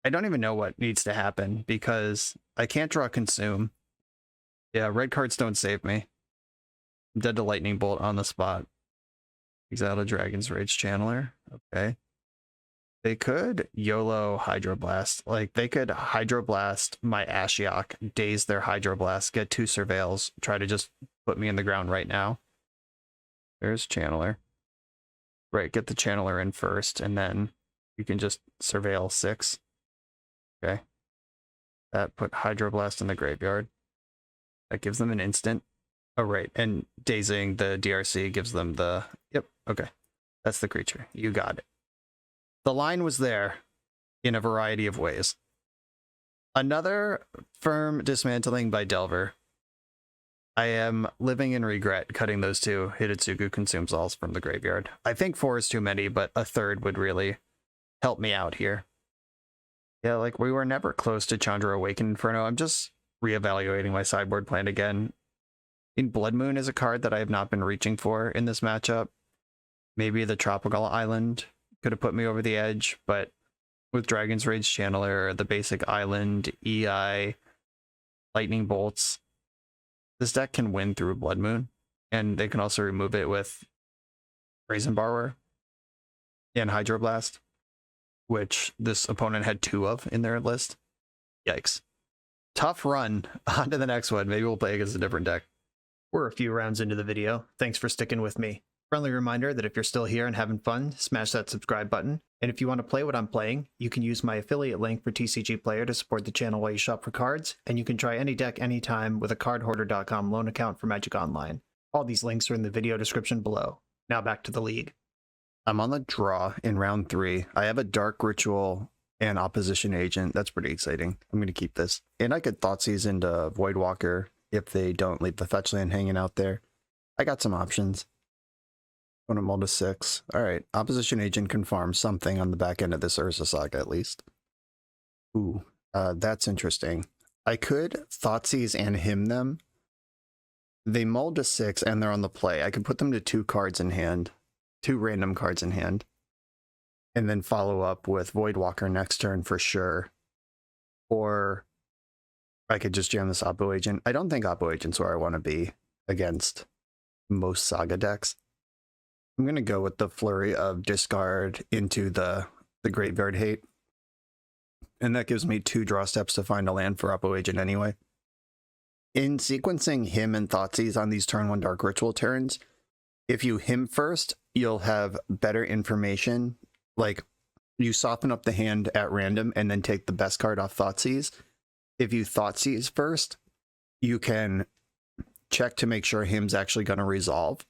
Speaker 1: I don't even know what needs to happen because I can't draw Consume. Yeah, red cards don't save me. I'm dead to Lightning Bolt on the spot. Exile a Dragon's Rage Channeler. Okay. They could YOLO Hydroblast. Like, they could Hydroblast my Ashiok, daze their Hydroblast, get 2 Surveils, try to just put me in the ground right now. There's Channeler. Right, get the Channeler in first, and then you can just Surveil 6. Okay. That put Hydroblast in the graveyard. That gives them an instant. Oh, right, and dazing the DRC gives them the... Yep, okay. That's the creature. You got it. The line was there in a variety of ways. Another firm dismantling by Delver. I am living in regret cutting those 2 Hidetsugu Consumes Alls from the graveyard. I think 4 is too many, but a 3rd would really help me out here. Yeah, like, we were never close to Chandra Awakened Inferno. I'm just reevaluating my sideboard plan again. In Blood Moon is a card that I have not been reaching for in this matchup. Maybe the Tropical Island could have put me over the edge, but with Dragon's Rage Channeler, the basic Island, EI, Lightning Bolts, this deck can win through Blood Moon, and they can also remove it with Brazen Borrower and Hydroblast, which this opponent had 2 of in their list. Yikes. Tough run. On to the next one. Maybe we'll play against a different deck. We're a few rounds into the video. Thanks for sticking with me. Friendly reminder that if you're still here and having fun, smash that subscribe button. And if you want to play what I'm playing, you can use my affiliate link for TCG Player to support the channel while you shop for cards, and you can try any deck anytime with a cardhoarder.com loan account for Magic Online. All these links are in the video description below. Now back to the league. I'm on the draw in round 3. I have a Dark Ritual and Opposition Agent. That's pretty exciting. I'm going to keep this. And I could Thoughtseize into Voidwalker if they don't leave the fetch land hanging out there. I got some options. Going to mull to 6. Alright, Opposition Agent can farm something on the back end of this Urza Saga at least. Ooh, that's interesting. I could Thoughtseize and hymn them. They mull to 6 and they're on the play. I could put them to 2 cards in hand. 2 random cards in hand. And then follow up with Voidwalker next turn for sure. Or I could just jam this Oppo Agent. I don't think Oppo Agent's where I want to be against most Saga decks. I'm going to go with the flurry of discard into the Graveyard Hate. And that gives me 2 draw steps to find a land for Oppo Agent anyway. In sequencing him and Thoughtseize on these turn 1 Dark Ritual turns, if you him first, you'll have better information. Like, you soften up the hand at random and then take the best card off Thoughtseize. If you Thoughtseize first, you can check to make sure him's actually going to resolve.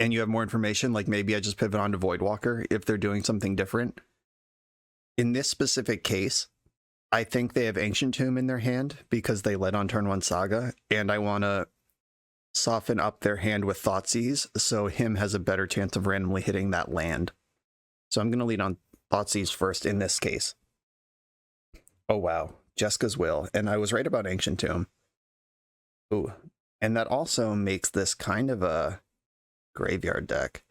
Speaker 1: And you have more information, like maybe I just pivot onto Voidwalker if they're doing something different. In this specific case, I think they have Ancient Tomb in their hand because they led on turn 1 Saga, and I want to soften up their hand with Thoughtseize so him has a better chance of randomly hitting that land. So I'm going to lead on Thoughtseize first in this case. Oh wow, Jeska's Will, and I was right about Ancient Tomb. Ooh, and that also makes this kind of a graveyard deck.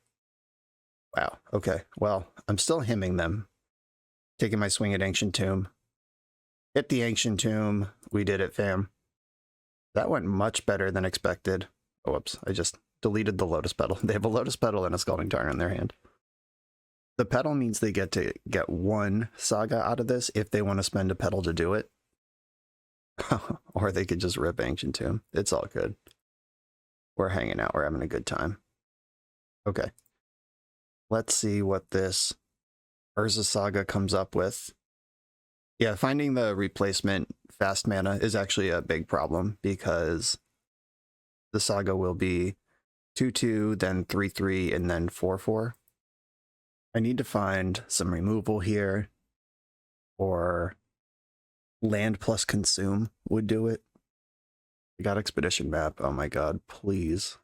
Speaker 1: Wow, okay, well, I'm still hymning them. Taking my swing at Ancient Tomb. Hit the Ancient Tomb. We did it, fam. That went much better than expected. Oh, whoops, I just deleted the Lotus Petal. They have a Lotus Petal and a Scalding Tarn in their hand. The pedal means they get to get one saga out of this if they want to spend a pedal to do it. Or they could just rip Ancient Tomb. It's all good. We're hanging out. We're having a good time. Okay. Let's see what this Urza Saga comes up with. Yeah, finding the replacement fast mana is actually a big problem because the Saga will be 2/2, then 3/3, and then 4/4. I need to find some removal here, or land plus consume would do it. I got Expedition Map. Oh my god, please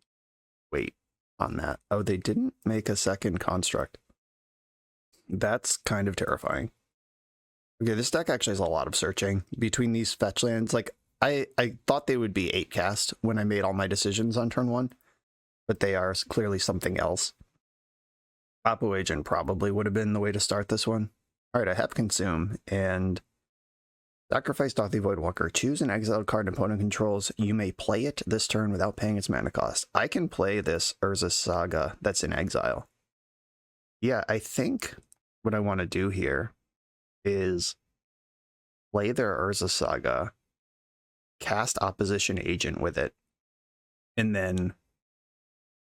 Speaker 1: wait on that. Oh, they didn't make a second construct. That's kind of terrifying. Okay, this deck actually has a lot of searching between these fetch lands. Like, I thought they would be 8 cast when I made all my decisions on turn 1, but they are clearly something else. Oppo Agent probably would have been the way to start this one. Alright, I have Consume, and sacrifice Dauthi Voidwalker. Choose an exiled card an opponent controls. You may play it this turn without paying its mana cost. I can play this Urza Saga that's in exile. Yeah, I think what I want to do here is play their Urza Saga, cast Opposition Agent with it, and then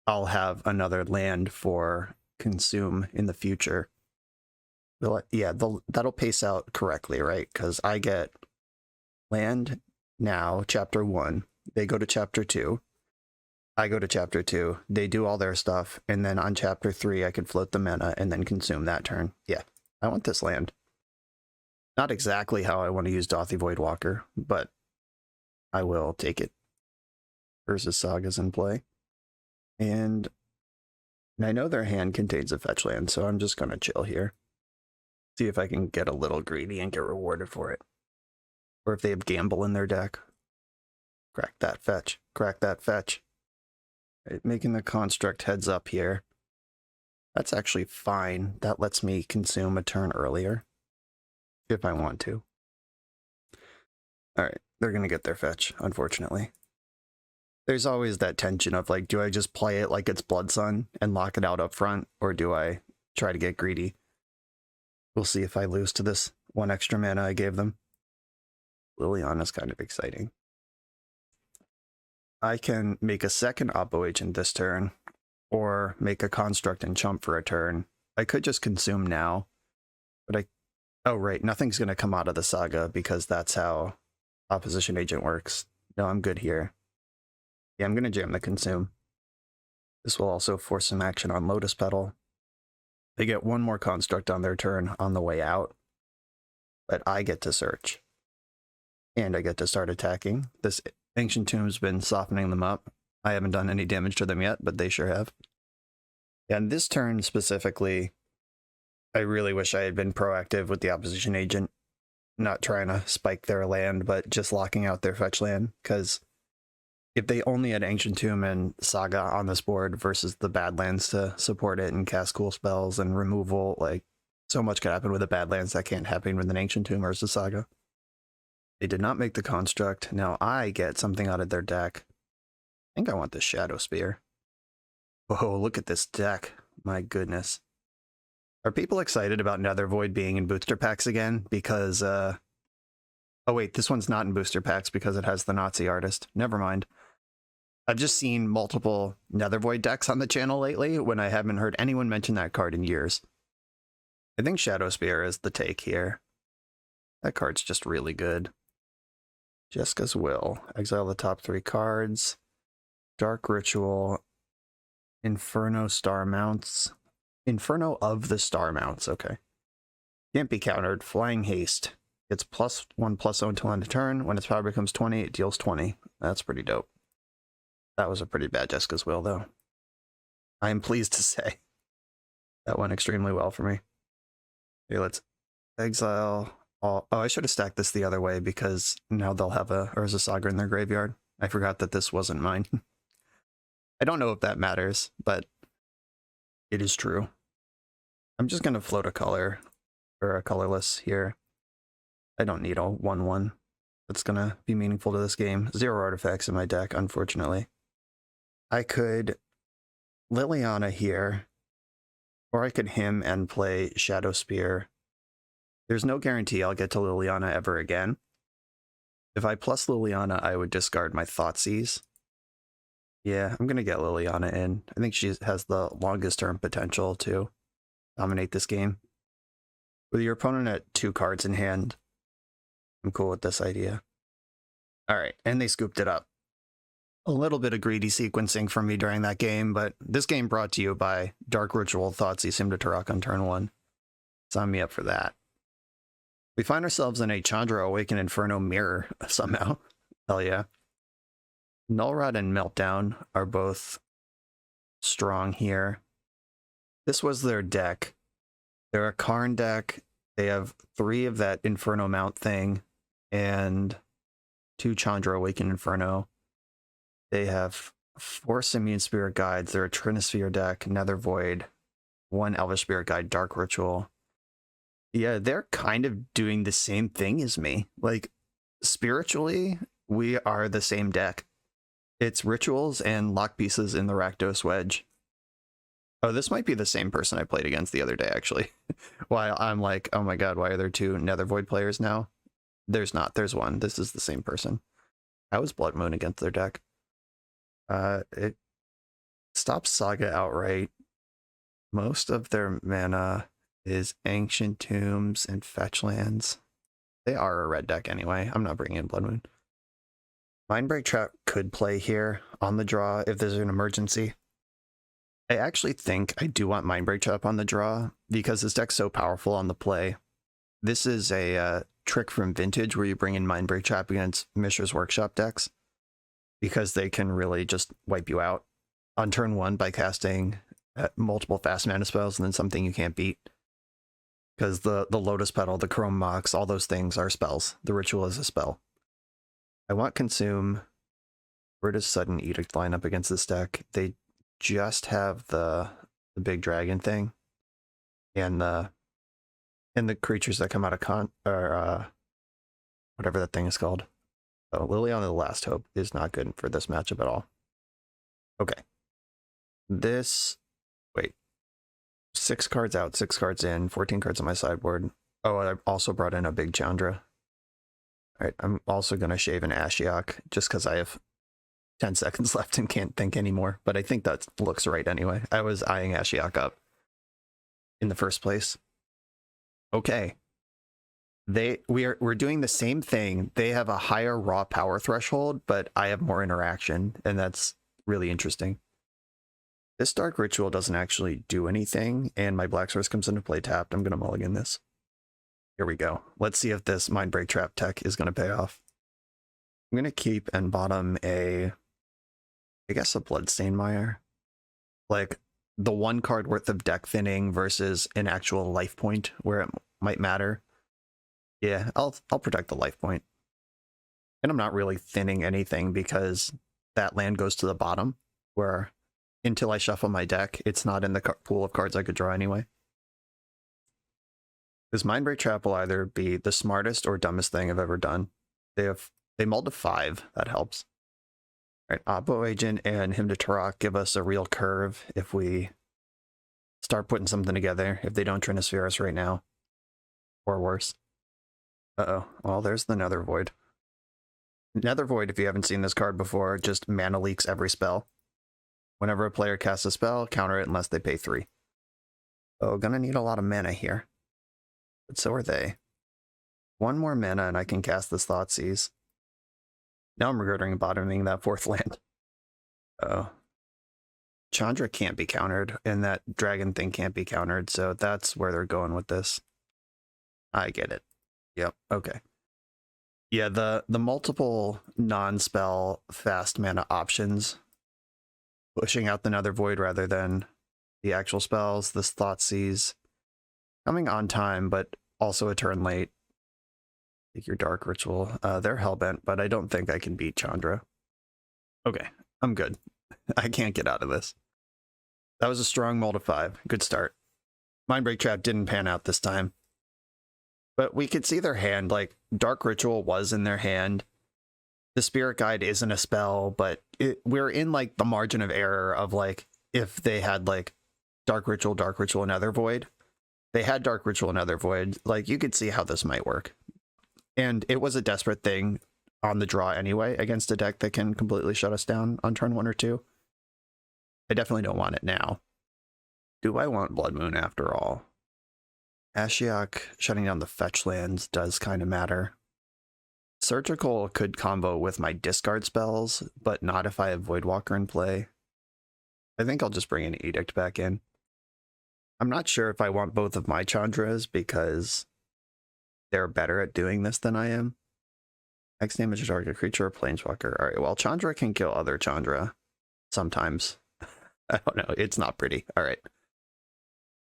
Speaker 1: I'll have another land for Consume in the future. Yeah, that'll pace out correctly, right? Because I get land now, chapter 1. They go to chapter 2. I go to chapter 2. They do all their stuff. And then on chapter 3, I can float the mana and then consume that turn. Yeah, I want this land. Not exactly how I want to use Dauthi Voidwalker, but I will take it. Urza Saga's in play. And I know their hand contains a fetch land, so I'm just going to chill here. See if I can get a little greedy and get rewarded for it. Or if they have Gamble in their deck. Crack that fetch. Crack that fetch. Right, making the construct heads up here. That's actually fine. That lets me consume a turn earlier. If I want to. Alright, they're going to get their fetch, unfortunately. There's always that tension of like, do I just play it like it's Blood Sun and lock it out up front? Or do I try to get greedy? We'll see if I lose to this 1 extra mana I gave them. Liliana's kind of exciting. I can make a second Oppo Agent this turn, or make a construct and chump for a turn. I could just consume now, but oh right, nothing's going to come out of the Saga because that's how Opposition Agent works. No, I'm good here. Yeah, I'm going to jam the consume. This will also force some action on Lotus Petal. They get 1 more construct on their turn on the way out, but I get to search. And I get to start attacking. This Ancient Tomb's been softening them up. I haven't done any damage to them yet, but they sure have. And this turn specifically, I really wish I had been proactive with the Opposition Agent. Not trying to spike their land, but just locking out their fetch land, because if they only had Ancient Tomb and Saga on this board versus the Badlands to support it and cast cool spells and removal, like, so much could happen with the Badlands that can't happen with an Ancient Tomb or the Saga. They did not make the construct. Now I get something out of their deck. I think I want the Shadow Spear. Whoa, look at this deck. My goodness. Are people excited about Nether Void being in booster packs again? Because, oh wait, this one's not in booster packs because it has the Nazi artist. Never mind. I've just seen multiple Nether Void decks on the channel lately when I haven't heard anyone mention that card in years. I think Shadow Spear is the take here. That card's just really good. Jeska's Will. Exile the top 3 cards. Dark Ritual. Inferno Star Mounts. Inferno of the Star Mounts, okay. Can't be countered. Flying Haste. It's +1/+0 until end of turn. When its power becomes 20, it deals 20. That's pretty dope. That was a pretty bad Jeska's Will, though. I am pleased to say. That went extremely well for me. Okay, let's exile all... Oh, I should have stacked this the other way because now they'll have a Urza Saga in their graveyard. I forgot that this wasn't mine. I don't know if that matters, but it is true. I'm just going to float a color, or a colorless here. I don't need a 1/1 that's going to be meaningful to this game. 0 artifacts in my deck, unfortunately. I could Liliana here Or I could him and play Shadow Spear. There's no guarantee I'll get to Liliana ever again. If I plus Liliana, I would discard my Thoughtseize. Yeah, I'm going to get Liliana in. I think she has the longest term potential to dominate this game. With your opponent at 2 cards in hand, I'm cool with this idea. All right, and they scooped it up. A little bit of greedy sequencing from me during that game, but this game brought to you by Dark Ritual, Thoughtseize, Hymn to Tarak on turn 1. Sign me up for that. We find ourselves in a Chandra Awakened Inferno mirror somehow. Hell yeah. Nullrod and Meltdown are both strong here. This was their deck. They're a Karn deck. They have 3 of that Inferno Mount thing and 2 Chandra Awakened Inferno. They have 4 Simian Spirit Guides. They're a Trinisphere deck, Nether Void, 1 Elvish Spirit Guide, Dark Ritual. Yeah, they're kind of doing the same thing as me. Like, spiritually, we are the same deck. It's rituals and lock pieces in the Rakdos Wedge. Oh, this might be the same person I played against the other day, actually. While I'm like, oh my god, why are there 2 Nether Void players now? There's not. There's 1. This is the same person. I was Blood Moon against their deck. It stops Saga outright. Most of their mana is Ancient Tombs and Fetch Lands. They are a red deck anyway. I'm not bringing in Blood Moon. Mindbreak Trap could play here on the draw if there's an emergency. I actually think I do want Mindbreak Trap on the draw because this deck's so powerful on the play. This is a trick from Vintage where you bring in Mindbreak Trap against Mishra's Workshop decks because they can really just wipe you out on turn 1 by casting multiple fast mana spells and then something you can't beat. Because the Lotus Petal, the Chrome Mox, all those things are spells. The Ritual is a spell. I want Consume. Where does Sudden Edict line up against this deck? They just have the big dragon thing. And the creatures that come out of whatever that thing is called. So Liliana the Last Hope is not good for this matchup at all. Okay. Wait. 6 cards out, 6 cards in, 14 cards on my sideboard. Oh, I also brought in a big Chandra. Alright, I'm also going to shave an Ashiok just because I have 10 seconds left and can't think anymore. But I think that looks right anyway. I was eyeing Ashiok up in the first place. Okay. We're doing the same thing. They have a higher raw power threshold, but I have more interaction, and that's really interesting. This Dark Ritual doesn't actually do anything, and my Black Source comes into play tapped. I'm going to mulligan this. Here we go. Let's see if this Mindbreak Trap tech is going to pay off. I'm going to keep and bottom I guess a Bloodstained Mire. Like, the 1 card worth of deck thinning versus an actual life point where it might matter. Yeah, I'll protect the life point. And I'm not really thinning anything because that land goes to the bottom, where until I shuffle my deck, it's not in the pool of cards I could draw anyway. This Mindbreak Trap will either be the smartest or dumbest thing I've ever done. They mulled to 5, that helps. Alright, Oppo Agent and Hymn to Tarak give us a real curve if we start putting something together, if they don't Trinisphere us right now. Or worse. Uh-oh. Well, there's the Nether Void. Nether Void, if you haven't seen this card before, just mana leaks every spell. Whenever a player casts a spell, counter it unless they pay 3. Oh, gonna need a lot of mana here. But so are they. 1 more mana and I can cast this Thoughtseize. Now I'm regretting bottoming that 4th land. Oh. Chandra can't be countered, and that dragon thing can't be countered, so that's where they're going with this. I get it. Yep, okay. Yeah, the multiple non-spell fast mana options, pushing out the Nether Void rather than the actual spells, this Thoughtseize, coming on time, but also a turn late. Take your Dark Ritual. They're hellbent, but I don't think I can beat Chandra. Okay, I'm good. I can't get out of this. That was a strong mull to 5. Good start. Mindbreak Trap didn't pan out this time. But we could see their hand, like, Dark Ritual was in their hand. The Spirit Guide isn't a spell, but we're in, like, the margin of error of, like, if they had, like, Dark Ritual, Nether Void. They had Dark Ritual, Nether Void. Like, you could see how this might work. And it was a desperate thing on the draw anyway against a deck that can completely shut us down on turn 1 or 2. I definitely don't want it now. Do I want Blood Moon after all? Ashiok shutting down the fetch lands does kind of matter. Surgical could combo with my discard spells, but not if I have Voidwalker in play. I think I'll just bring an Edict back in. I'm not sure if I want both of my Chandras because they're better at doing this than I am. X damage to target creature or Planeswalker. Alright, well, Chandra can kill other Chandra sometimes. I don't know, it's not pretty. Alright.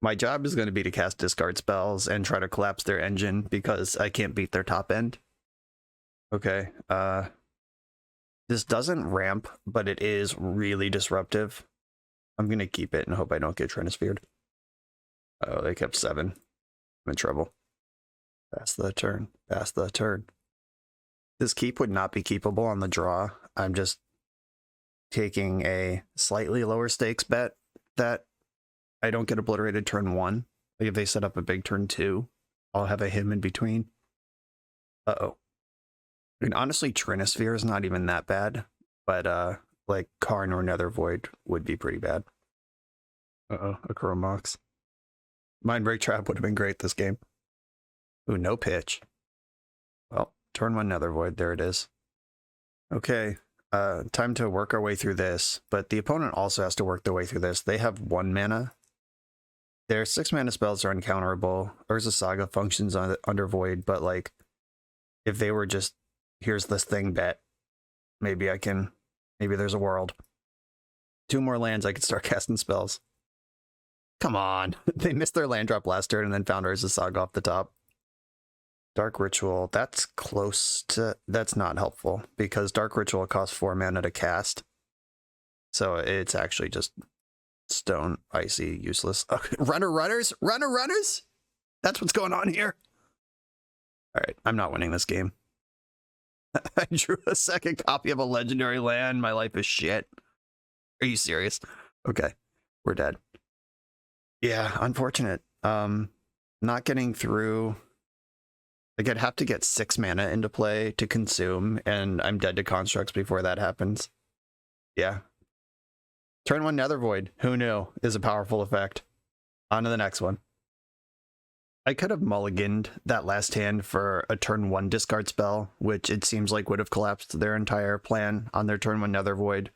Speaker 1: My job is going to be to cast discard spells and try to collapse their engine because I can't beat their top end. Okay, this doesn't ramp, but it is really disruptive. I'm going to keep it and hope I don't get Trinisphered. Oh, they kept 7. I'm in trouble. Pass the turn. Pass the turn. This keep would not be keepable on the draw. I'm just taking a slightly lower stakes bet that I don't get obliterated turn 1. Like if they set up a big turn 2, I'll have a him in between. Uh-oh. I mean, honestly, Trinisphere is not even that bad, but like Karn or Nether Void would be pretty bad. Uh-oh, a Chromox. Mindbreak Trap would have been great this game. Ooh, no pitch. Well, turn 1 Nether Void, there it is. Okay, time to work our way through this, but the opponent also has to work their way through this. They have 1 mana. Their 6 mana spells are uncounterable. Urza Saga functions under Void, but like, if they were just, here's this thing bet, maybe there's a world. 2 more lands, I could start casting spells. Come on. They missed their land drop last turn and then found Urza Saga off the top. Dark Ritual, that's not helpful because Dark Ritual costs 4 mana to cast. So it's actually just stone, icy, useless. Okay. Runners? That's what's going on here. All right, I'm not winning this game. I drew a second copy of a legendary land. My life is shit. Are you serious? Okay, we're dead. Yeah, unfortunate. Not getting through. Like, I'd have to get 6 mana into play to consume, and I'm dead to constructs before that happens. Yeah. Turn 1 Nether Void, who knew, is a powerful effect. On to the next one. I could have mulliganed that last hand for a turn 1 discard spell, which it seems like would have collapsed their entire plan on their turn 1 Nether Void.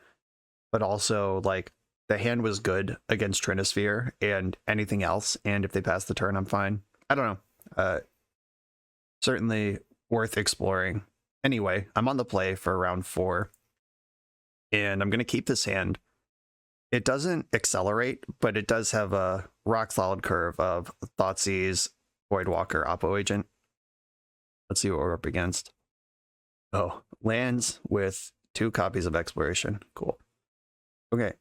Speaker 1: But also, like, the hand was good against Trinisphere and anything else, and if they pass the turn, I'm fine. I don't know. Certainly worth exploring. Anyway, I'm on the play for round 4, and I'm going to keep this hand. It doesn't accelerate, but it does have a rock-solid curve of Thoughtseize, Voidwalker, Oppo Agent. Let's see what we're up against. Oh, lands with 2 copies of Exploration. Cool. Okay.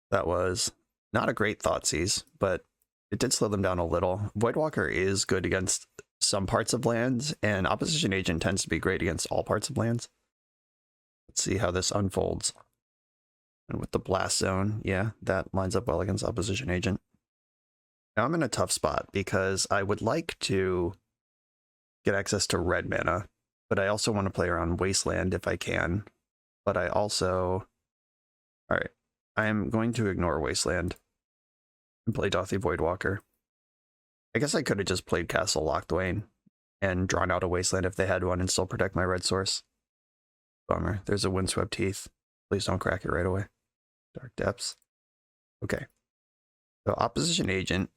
Speaker 1: That was not a great Thoughtseize, but it did slow them down a little. Voidwalker is good against some parts of lands, and Opposition Agent tends to be great against all parts of lands. Let's see how this unfolds. And with the Blast Zone, yeah, that lines up well against Opposition Agent. Now I'm in a tough spot because I would like to get access to red mana, but I also want to play around Wasteland if I can. But I also... Alright, I am going to ignore Wasteland and play Dauthi Voidwalker. I guess I could have just played Castle Locthwain and drawn out a Wasteland if they had one and still protect my red source. Bummer. There's a Windswept Heath. Please don't crack it right away. Dark Depths. Okay. So Opposition Agent.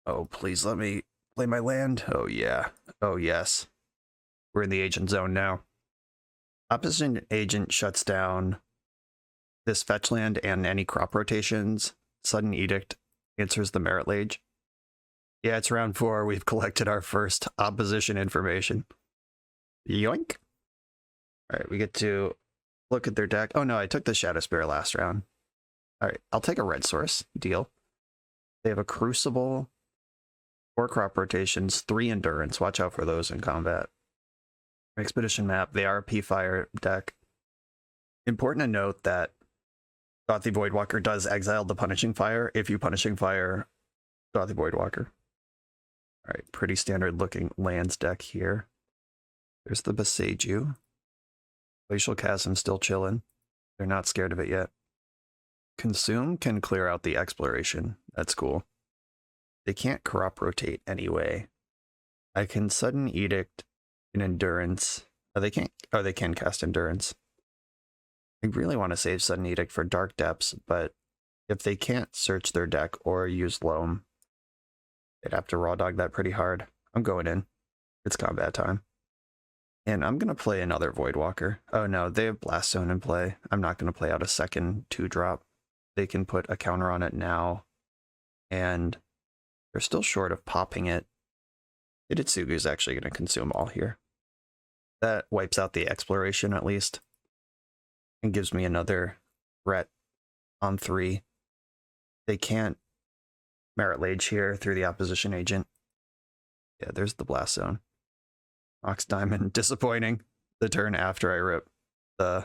Speaker 1: Oh, please let me play my land. Oh, yeah. Oh, yes. We're in the Agent Zone now. Opposition Agent shuts down this fetch land and any crop rotations. Sudden Edict answers the Merit Lage. Yeah, it's round 4. We've collected our first opposition information. Yoink. All right, we get to look at their deck. Oh no, I took the Shadow Spear last round. All right, I'll take a red source. Deal. They have a Crucible, 4 crop rotations, 3 endurance. Watch out for those in combat. Expedition map. They are a P-Fire deck. Important to note that Thought the Voidwalker does exile the Punishing Fire if you Punishing Fire Thought the Voidwalker. All right, pretty standard looking lands deck here. There's the Boseiju. Glacial Chasm still chilling. They're not scared of it yet. Consume can clear out the Exploration. That's cool. They can't Corrupt Rotate anyway. I can Sudden Edict in Endurance. Oh, they can't. Oh, they can cast Endurance. I really want to save Sudden Edict for Dark Depths, but if they can't search their deck or use Loam, they'd have to raw dog that pretty hard. I'm going in. It's combat time. And I'm going to play another Voidwalker. Oh no, they have Blast Zone in play. I'm not going to play out a second 2-drop. They can put a counter on it now. And they're still short of popping it. Hidetsugu's actually going to consume all here. That wipes out the Exploration at least. And gives me another threat on 3. They can't Merit Lage here through the opposition agent. Yeah, there's the Blast Zone. Mox Diamond, disappointing. The turn after I rip the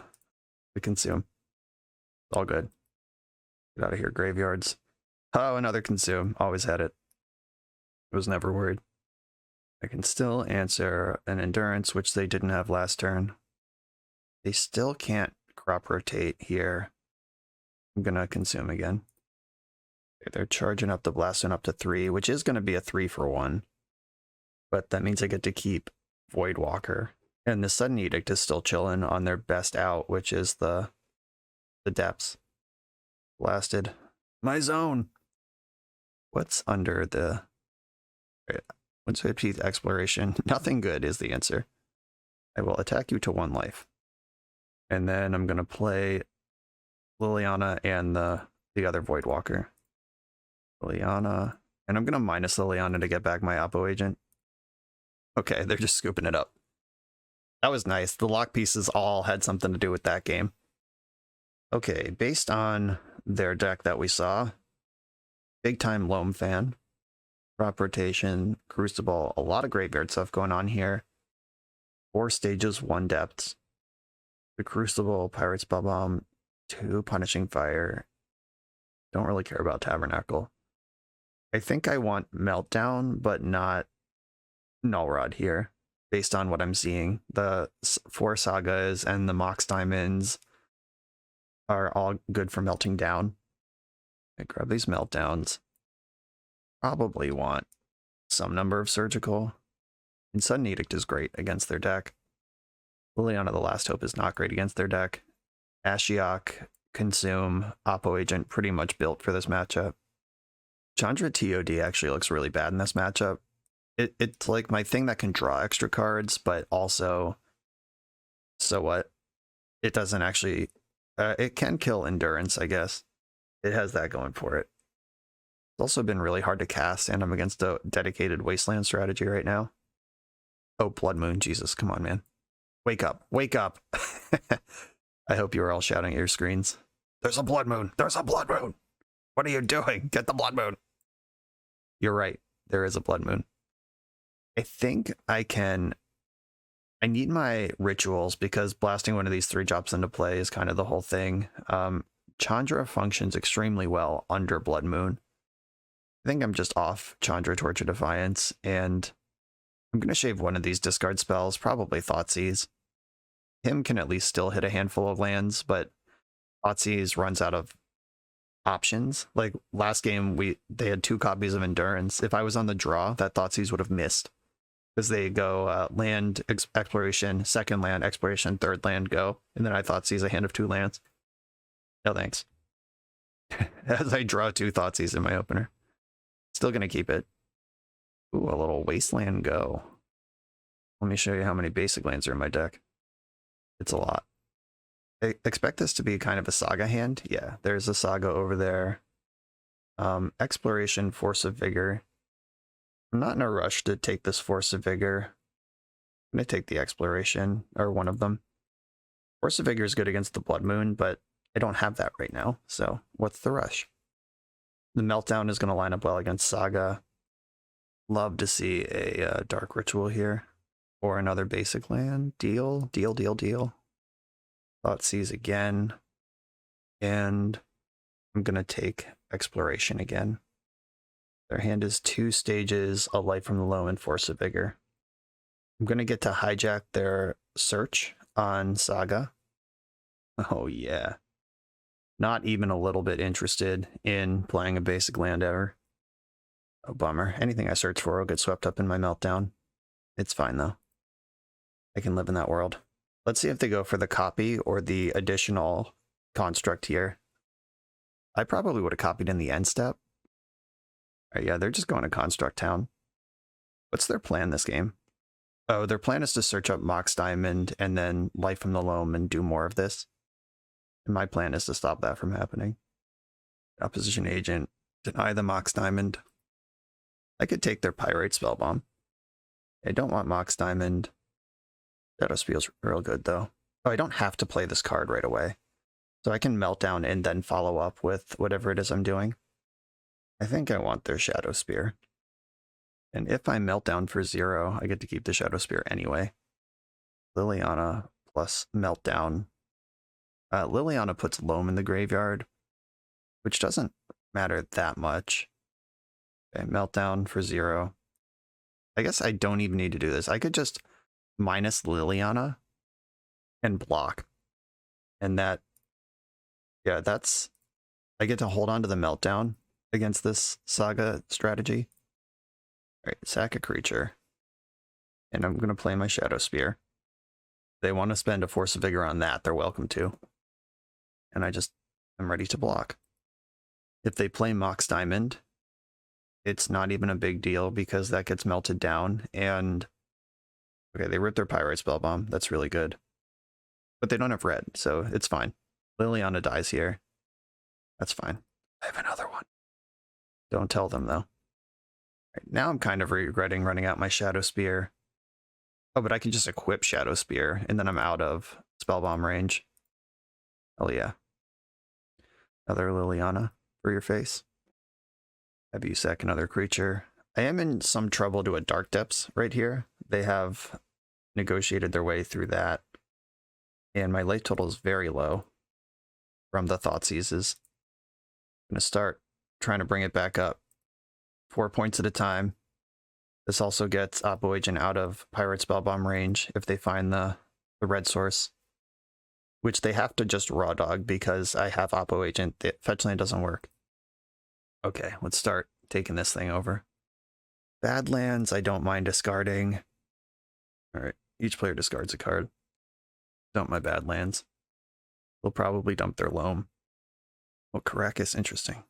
Speaker 1: consume. All good. Get out of here, graveyards. Oh, another consume. Always had it. Was never worried. I can still answer an Endurance, which they didn't have last turn. They still can't Crop Rotate here. I'm gonna consume again. They're charging up the Blast Zone up to 3, which is gonna be a 3-for-1. But that means I get to keep Voidwalker. And the Sudden Edict is still chilling on their best out, which is the depths. Blasted. My zone! What's under the... What's 15th Exploration? Nothing good is the answer. I will attack you to 1 life. And then I'm going to play Liliana and the other Voidwalker. Liliana. And I'm going to minus Liliana to get back my Oppo agent. Okay, they're just scooping it up. That was nice. The lock pieces all had something to do with that game. Okay, based on their deck that we saw, big time Loam fan, Crop Rotation, Crucible, a lot of graveyard stuff going on here. 4 stages, 1 depths. The Crucible, Pirate's Bomb, 2 Punishing Fire. Don't really care about Tabernacle. I think I want Meltdown, but not Null Rod here, based on what I'm seeing. The 4 Sagas and the Mox Diamonds are all good for melting down. I grab these Meltdowns. Probably want some number of Surgical. And Sudden Edict is great against their deck. Liliana the Last Hope is not great against their deck. Ashiok, Consume, Oppo Agent pretty much built for this matchup. Chandra TOD actually looks really bad in this matchup. It's like my thing that can draw extra cards, but also, so what? It doesn't actually, it can kill Endurance, I guess. It has that going for it. It's also been really hard to cast, and I'm against a dedicated Wasteland strategy right now. Oh, Blood Moon, Jesus, come on, man. Wake up, wake up. I hope you were all shouting at your screens. There's a Blood Moon, there's a Blood Moon. What are you doing? Get the Blood Moon. You're right, there is a Blood Moon. I think I need my rituals because blasting one of these 3 drops into play is kind of the whole thing. Chandra functions extremely well under Blood Moon. I think I'm just off Chandra Torch of Defiance, and I'm going to shave one of these discard spells, probably Thoughtseize. Him can at least still hit a handful of lands, but Thoughtseize runs out of options. Like last game, they had 2 copies of Endurance. If I was on the draw, that Thoughtseize would have missed. Because they go land, exploration, 2nd land, exploration, 3rd land, go. And then I Thoughtseize a hand of 2 lands. No thanks. As I draw 2 Thoughtseize in my opener. Still going to keep it. Ooh, a little Wasteland go. Let me show you how many basic lands are in my deck. It's a lot. I expect this to be kind of a Saga hand. Yeah, there's a Saga over there. Exploration, Force of Vigor. I'm not in a rush to take this Force of Vigor. I'm going to take the Exploration, or one of them. Force of Vigor is good against the Blood Moon, but I don't have that right now, so what's the rush? The Meltdown is going to line up well against Saga. Love to see a Dark Ritual here. Or another basic land. Deal. Thoughtseize again. And I'm going to take Exploration again. Their hand is 2 stages, a Light from the Loam, and Force of Vigor. I'm going to get to hijack their search on Saga. Oh yeah. Not even a little bit interested in playing a basic land ever. Oh, bummer. Anything I search for will get swept up in my meltdown. It's fine though. I can live in that world. Let's see if they go for the copy or the additional construct here. I probably would have copied in the end step. All right, yeah, they're just going to Construct Town. What's their plan this game? Oh, their plan is to search up Mox Diamond and then Light from the Loam and do more of this. And my plan is to stop that from happening. Opposition agent, deny the Mox Diamond. I could take their Pyrite Spellbomb. I don't want Mox Diamond. Shadow Spear's real good though. Oh, I don't have to play this card right away. So I can melt down and then follow up with whatever it is I'm doing. I think I want their Shadow Spear. And if I melt down for 0, I get to keep the Shadow Spear anyway. Liliana plus Meltdown. Liliana puts Loam in the graveyard, which doesn't matter that much. Okay, Meltdown for 0. I guess I don't even need to do this. I could just minus Liliana and block. And that, yeah, that's, I get to hold on to the Meltdown against this Saga strategy. All right, sack a creature. And I'm going to play my Shadow Spear. If they want to spend a Force of Vigor on that, they're welcome to. And I'm ready to block. If they play Mox Diamond, it's not even a big deal because that gets melted down. And okay, they rip their Pyrite Spellbomb. That's really good. But they don't have red, so it's fine. Liliana dies here. That's fine. I have another one. Don't tell them, though. Right, now I'm kind of regretting running out my Shadow Spear. Oh, but I can just equip Shadow Spear, and then I'm out of Spellbomb range. Hell yeah. Another Liliana for your face. Have you sack another creature. I am in some trouble to a Dark Depths right here. They have negotiated their way through that. And my late total is very low from the Thoughtseizes. I'm going to start trying to bring it back up. 4 points at a time. This also gets Oppo Agent out of Pirate Spellbomb range if they find the red source, which they have to just raw dog because I have Oppo Agent. The fetch land doesn't work. Okay, let's start taking this thing over. Badlands, I don't mind discarding. All right, each player discards a card. Dump my Badlands. They'll probably dump their Loam. Oh, Caracas, interesting.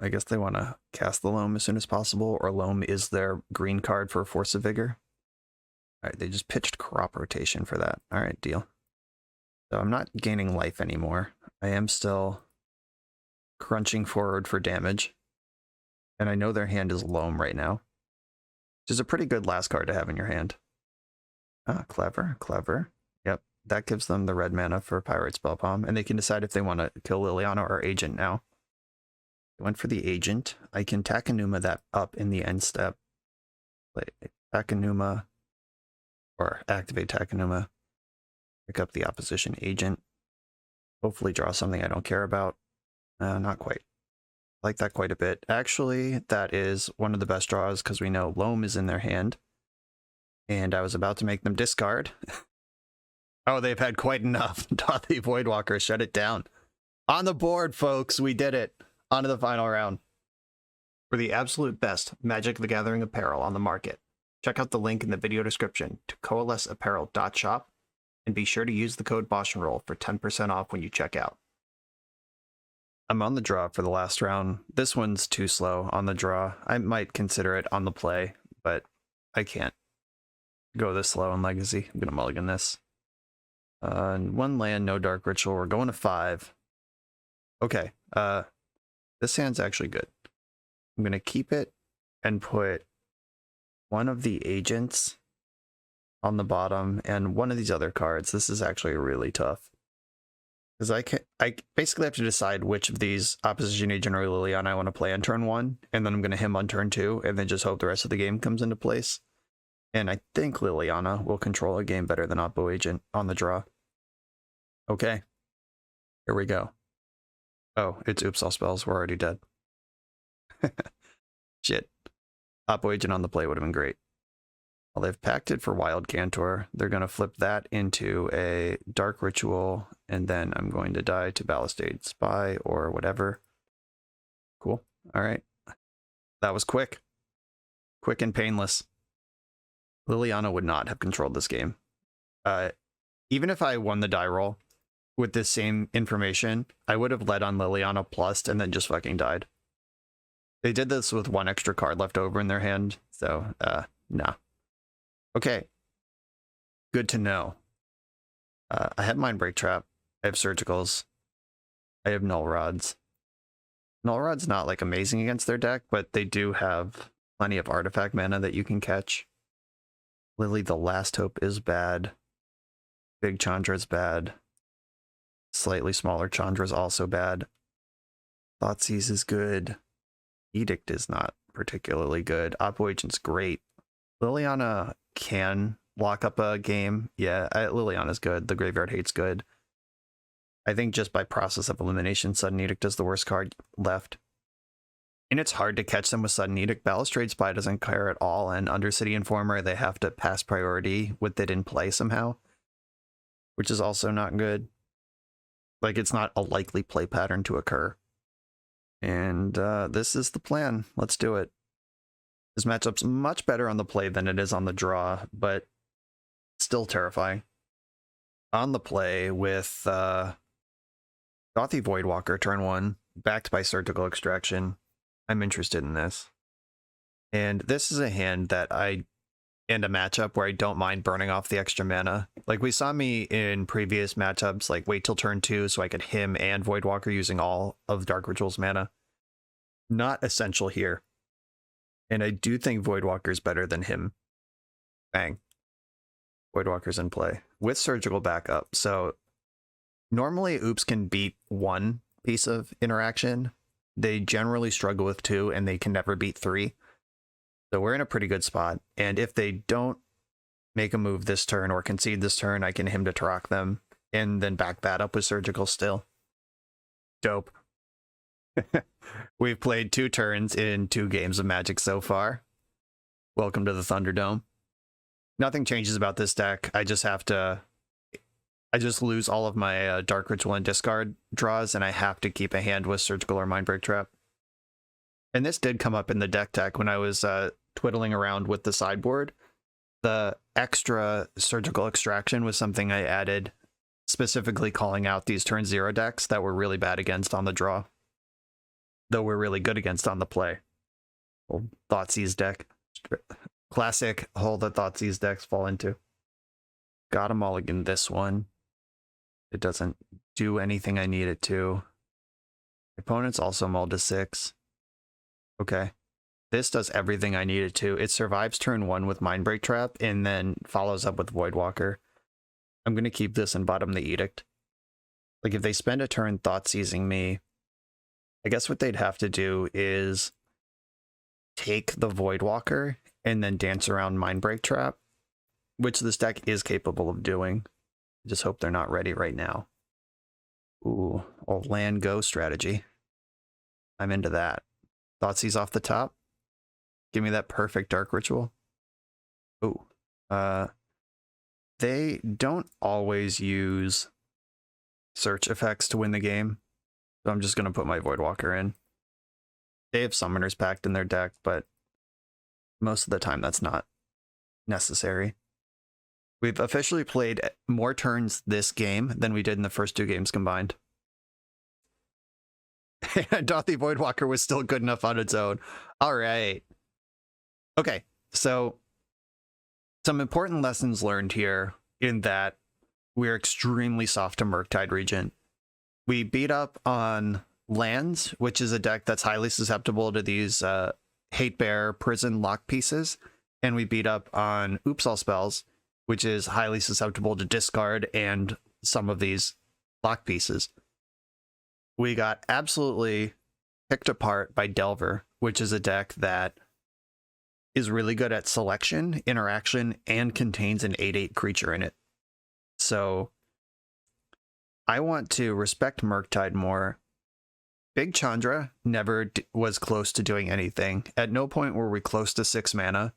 Speaker 1: I guess they want to cast the Loam as soon as possible, or Loam is their green card for Force of Vigor. All right, they just pitched Crop Rotation for that. All right, deal. So I'm not gaining life anymore. I am still crunching forward for damage. And I know their hand is Loam right now, which is a pretty good last card to have in your hand. Ah, clever, clever. Yep, that gives them the red mana for Pyrite Spellbomb, and they can decide if they want to kill Liliana or Agent now. I went for the Agent. I can Takenuma that up in the end step. Play Takenuma, or activate Takenuma. Pick up the opposition Agent. Hopefully draw something I don't care about. Not quite. I like that quite a bit. Actually, that is one of the best draws because we know Loam is in their hand. And I was about to make them discard. Oh, they've had quite enough. Dothy Voidwalker, shut it down. On the board, folks. We did it. On to the final round. For the absolute best Magic the Gathering apparel on the market, check out the link in the video description to coalesceapparel.shop and be sure to use the code BoshNRoll for 10% off when you check out. I'm on the draw for the last round. This one's too slow on the draw. I might consider it on the play, but I can't go this slow in Legacy. I'm going to mulligan this. One land, no Dark Ritual. We're going to 5. Okay. This hand's actually good. I'm going to keep it and put one of the Agents on the bottom and one of these other cards. This is actually really tough. Because I basically have to decide which of these Opposition Agent or Liliana I want to play on turn 1, and then I'm going to him on turn 2, and then just hope the rest of the game comes into place. And I think Liliana will control a game better than Oppo Agent on the draw. Okay, here we go. Oh, it's oops, all spells. We're already dead. Shit. Oppo Agent on the play would have been great. Well, they've packed for Wild Cantor. They're going to flip that into a Dark Ritual, and then I'm going to die to Ballasted Spy or whatever. Cool. All right. That was quick. Quick and painless. Liliana would not have controlled this game. Even if I won the die roll with this same information, I would have led on Liliana plus and then just fucking died. They did this with one extra card left over in their hand, so, nah. Okay. Good to know. I have Mindbreak Trap. I have Surgicals. I have Null Rods. Null Rod's not, like, amazing against their deck, but they do have plenty of artifact mana that you can catch. Lily the Last Hope is bad. Big Chandra's bad. Slightly smaller Chandra's also bad. Thoughtseize is good. Edict is not particularly good. Oppo Agent's great. Liliana can lock up a game. Yeah, Liliana's good. The Graveyard Hate's good. I think just by process of elimination, Sudden Edict is the worst card left. And it's hard to catch them with Sudden Edict. Balustrade Spy doesn't care at all, and Undercity Informer, they have to pass priority with it in play somehow, which is also not good. Like, it's not a likely play pattern to occur. And this is the plan. Let's do it. This matchup's much better on the play than it is on the draw, but still terrifying. On the play with Gothy Voidwalker, turn 1, backed by Surgical Extraction. I'm interested in this. And this is a hand that and a matchup where I don't mind burning off the extra mana. Like, we saw me in previous matchups, like, wait till turn 2 so I could him and Voidwalker using all of Dark Ritual's mana. Not essential here. And I do think Voidwalker's better than him. Bang. Voidwalker's in play. With Surgical backup. So, normally Oops can beat one piece of interaction. They generally struggle with 2, and they can never beat 3. So we're in a pretty good spot. And if they don't make a move this turn or concede this turn, I can him to Tarok them and then back that up with Surgical still. Dope. We've played 2 turns in 2 games of Magic so far. Welcome to the Thunderdome. Nothing changes about this deck. I just lose all of my Dark Ritual and discard draws, and I have to keep a hand with Surgical or Mindbreak Trap. And this did come up in the deck tech when I was twiddling around with the sideboard. The extra Surgical Extraction was something I added, specifically calling out these turn 0 decks that were really bad against on the draw, though we're really good against on the play. Old Thoughtseize deck. Classic hole that Thoughtseize decks fall into. Got a mulligan this one. It doesn't do anything I need it to. Opponent's also mulled to 6. Okay. This does everything I need it to. It survives turn 1 with Mindbreak Trap and then follows up with Voidwalker. I'm going to keep this and bottom the Edict. Like, if they spend a turn Thoughtseizing me, I guess what they'd have to do is take the Voidwalker and then dance around Mindbreak Trap, which this deck is capable of doing. I just hope they're not ready right now. Ooh, old land go strategy. I'm into that. Thoughtseize off the top. Give me that perfect Dark Ritual. Ooh. They don't always use search effects to win the game, so I'm just going to put my Voidwalker in. They have Summoners Pact in their deck, but most of the time that's not necessary. We've officially played more turns this game than we did in the first 2 games combined. Gothy Voidwalker was still good enough on its own. All right. Okay, so some important lessons learned here in that we're extremely soft to Murktide Regent. We beat up on lands, which is a deck that's highly susceptible to these Hate Bear prison lock pieces, and we beat up on Oops All Spells, which is highly susceptible to discard and some of these lock pieces. We got absolutely picked apart by Delver, which is a deck that is really good at selection, interaction, and contains an 8/8 creature in it. So I want to respect Murktide more Big Chandra never was close to doing anything. At no point were we close to 6 mana,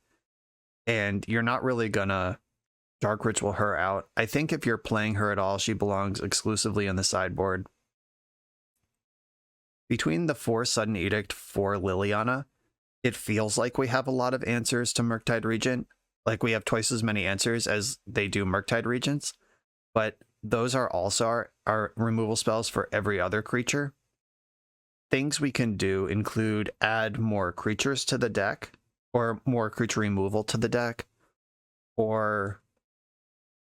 Speaker 1: and you're not really gonna Dark Ritual her out. I think if you're playing her at all, she belongs exclusively in the sideboard. Between the 4 Sudden Edict for Liliana, it feels like we have a lot of answers to Murktide Regent. Like we have twice as many answers as they do Murktide Regents, but those are also our removal spells for every other creature. Things we can do include add more creatures to the deck, or more creature removal to the deck, or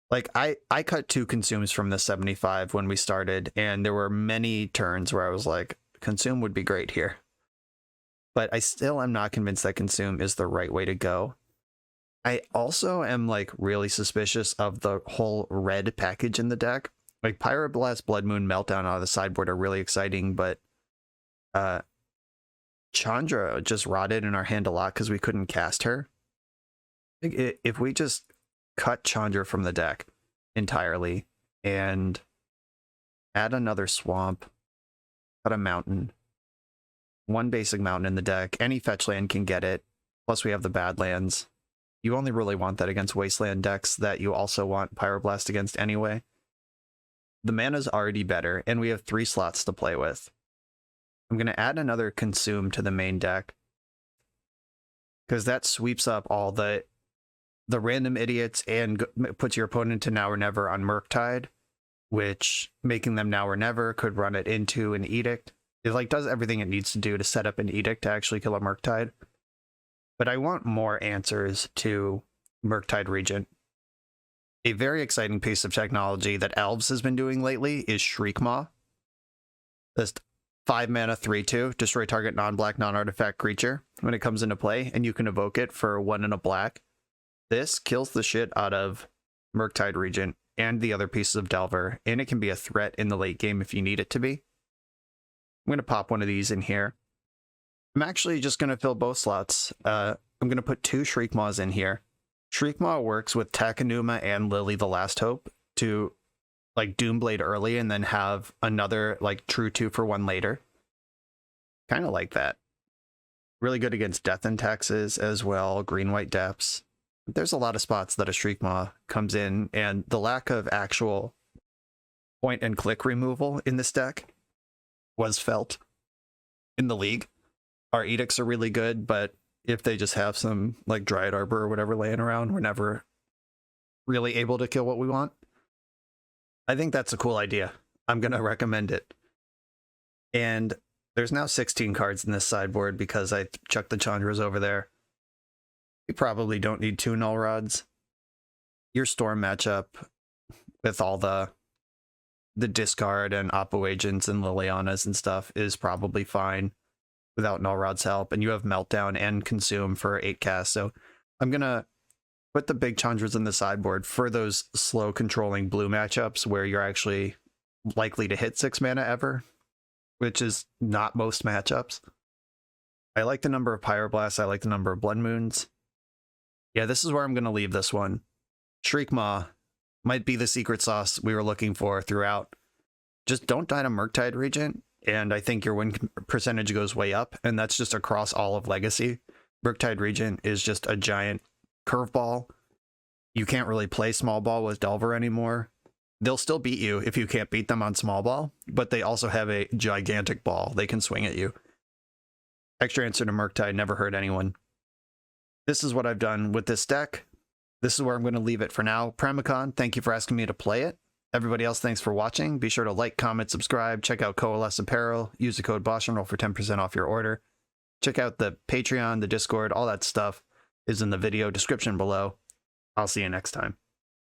Speaker 1: like I cut 2 consumes from the 75 when we started, and there were many turns where I was like, consume would be great here. But I still am not convinced that consume is the right way to go. I also am like really suspicious of the whole red package in the deck. Like Pyroblast, Blood Moon, Meltdown out of the sideboard are really exciting, but Chandra just rotted in our hand a lot because we couldn't cast her. If we just cut Chandra from the deck entirely and add another swamp, cut a mountain, 1 basic mountain in the deck, any fetch land can get it, plus we have the Badlands. You only really want that against Wasteland decks that you also want Pyroblast against anyway. The mana's already better, and we have 3 slots to play with. I'm going to add another Consume to the main deck, because that sweeps up all the random idiots and puts your opponent to Now or Never on Murktide, which making them Now or Never could run it into an Edict. It like does everything it needs to do to set up an Edict to actually kill a Murktide. But I want more answers to Murktide Regent. A very exciting piece of technology that Elves has been doing lately is Shriekmaw. This 5 mana 3/2, destroy target non-black non-artifact creature when it comes into play, and you can evoke it for 1 and a black. This kills the shit out of Murktide Regent and the other pieces of Delver, and it can be a threat in the late game if you need it to be. I'm going to pop one of these in here. I'm actually just going to fill both slots. I'm going to put 2 Shriekmaws in here. Shriekmaw works with Takenuma and Lily the Last Hope to like Doomblade early and then have another like true 2-for-1 later. Kind of like that. Really good against Death and Taxes as well, Green-White Depths. There's a lot of spots that a Shriekmaw comes in, and the lack of actual point and click removal in this deck was felt in the league. Our Edicts are really good, but if they just have some like Dryad Arbor or whatever laying around, we're never really able to kill what we want. I think that's a cool idea. I'm going to recommend it. And there's now 16 cards in this sideboard because I chucked the Chandras over there. You probably don't need 2 Null Rods. Your Storm matchup with all the discard and Oppo Agents and Lilianas and stuff is probably fine without Null Rod's help. And you have Meltdown and Consume for 8 casts. So I'm going to put the big Chandras in the sideboard for those slow controlling blue matchups where you're actually likely to hit 6 mana ever, which is not most matchups. I like the number of Pyroblasts. I like the number of Blood Moons. Yeah, this is where I'm going to leave this one. Shriekmaw might be the secret sauce we were looking for throughout. Just don't die to Murktide Regent, and I think your win percentage goes way up, and that's just across all of Legacy. Murktide Regent is just a giant curveball. You can't really play small ball with Delver anymore. They'll still beat you if you can't beat them on small ball, but they also have a gigantic ball they can swing at you. Extra answer to Murktide never hurt anyone. This is what I've done with this deck. This is where I'm going to leave it for now. Pramicon, thank you for asking me to play it. Everybody else, thanks for watching. Be sure to like, comment, subscribe. Check out Coalesce Apparel. Use the code BoshNRoll for 10% off your order. Check out the Patreon, the Discord, all that stuff is in the video description below. I'll see you next time.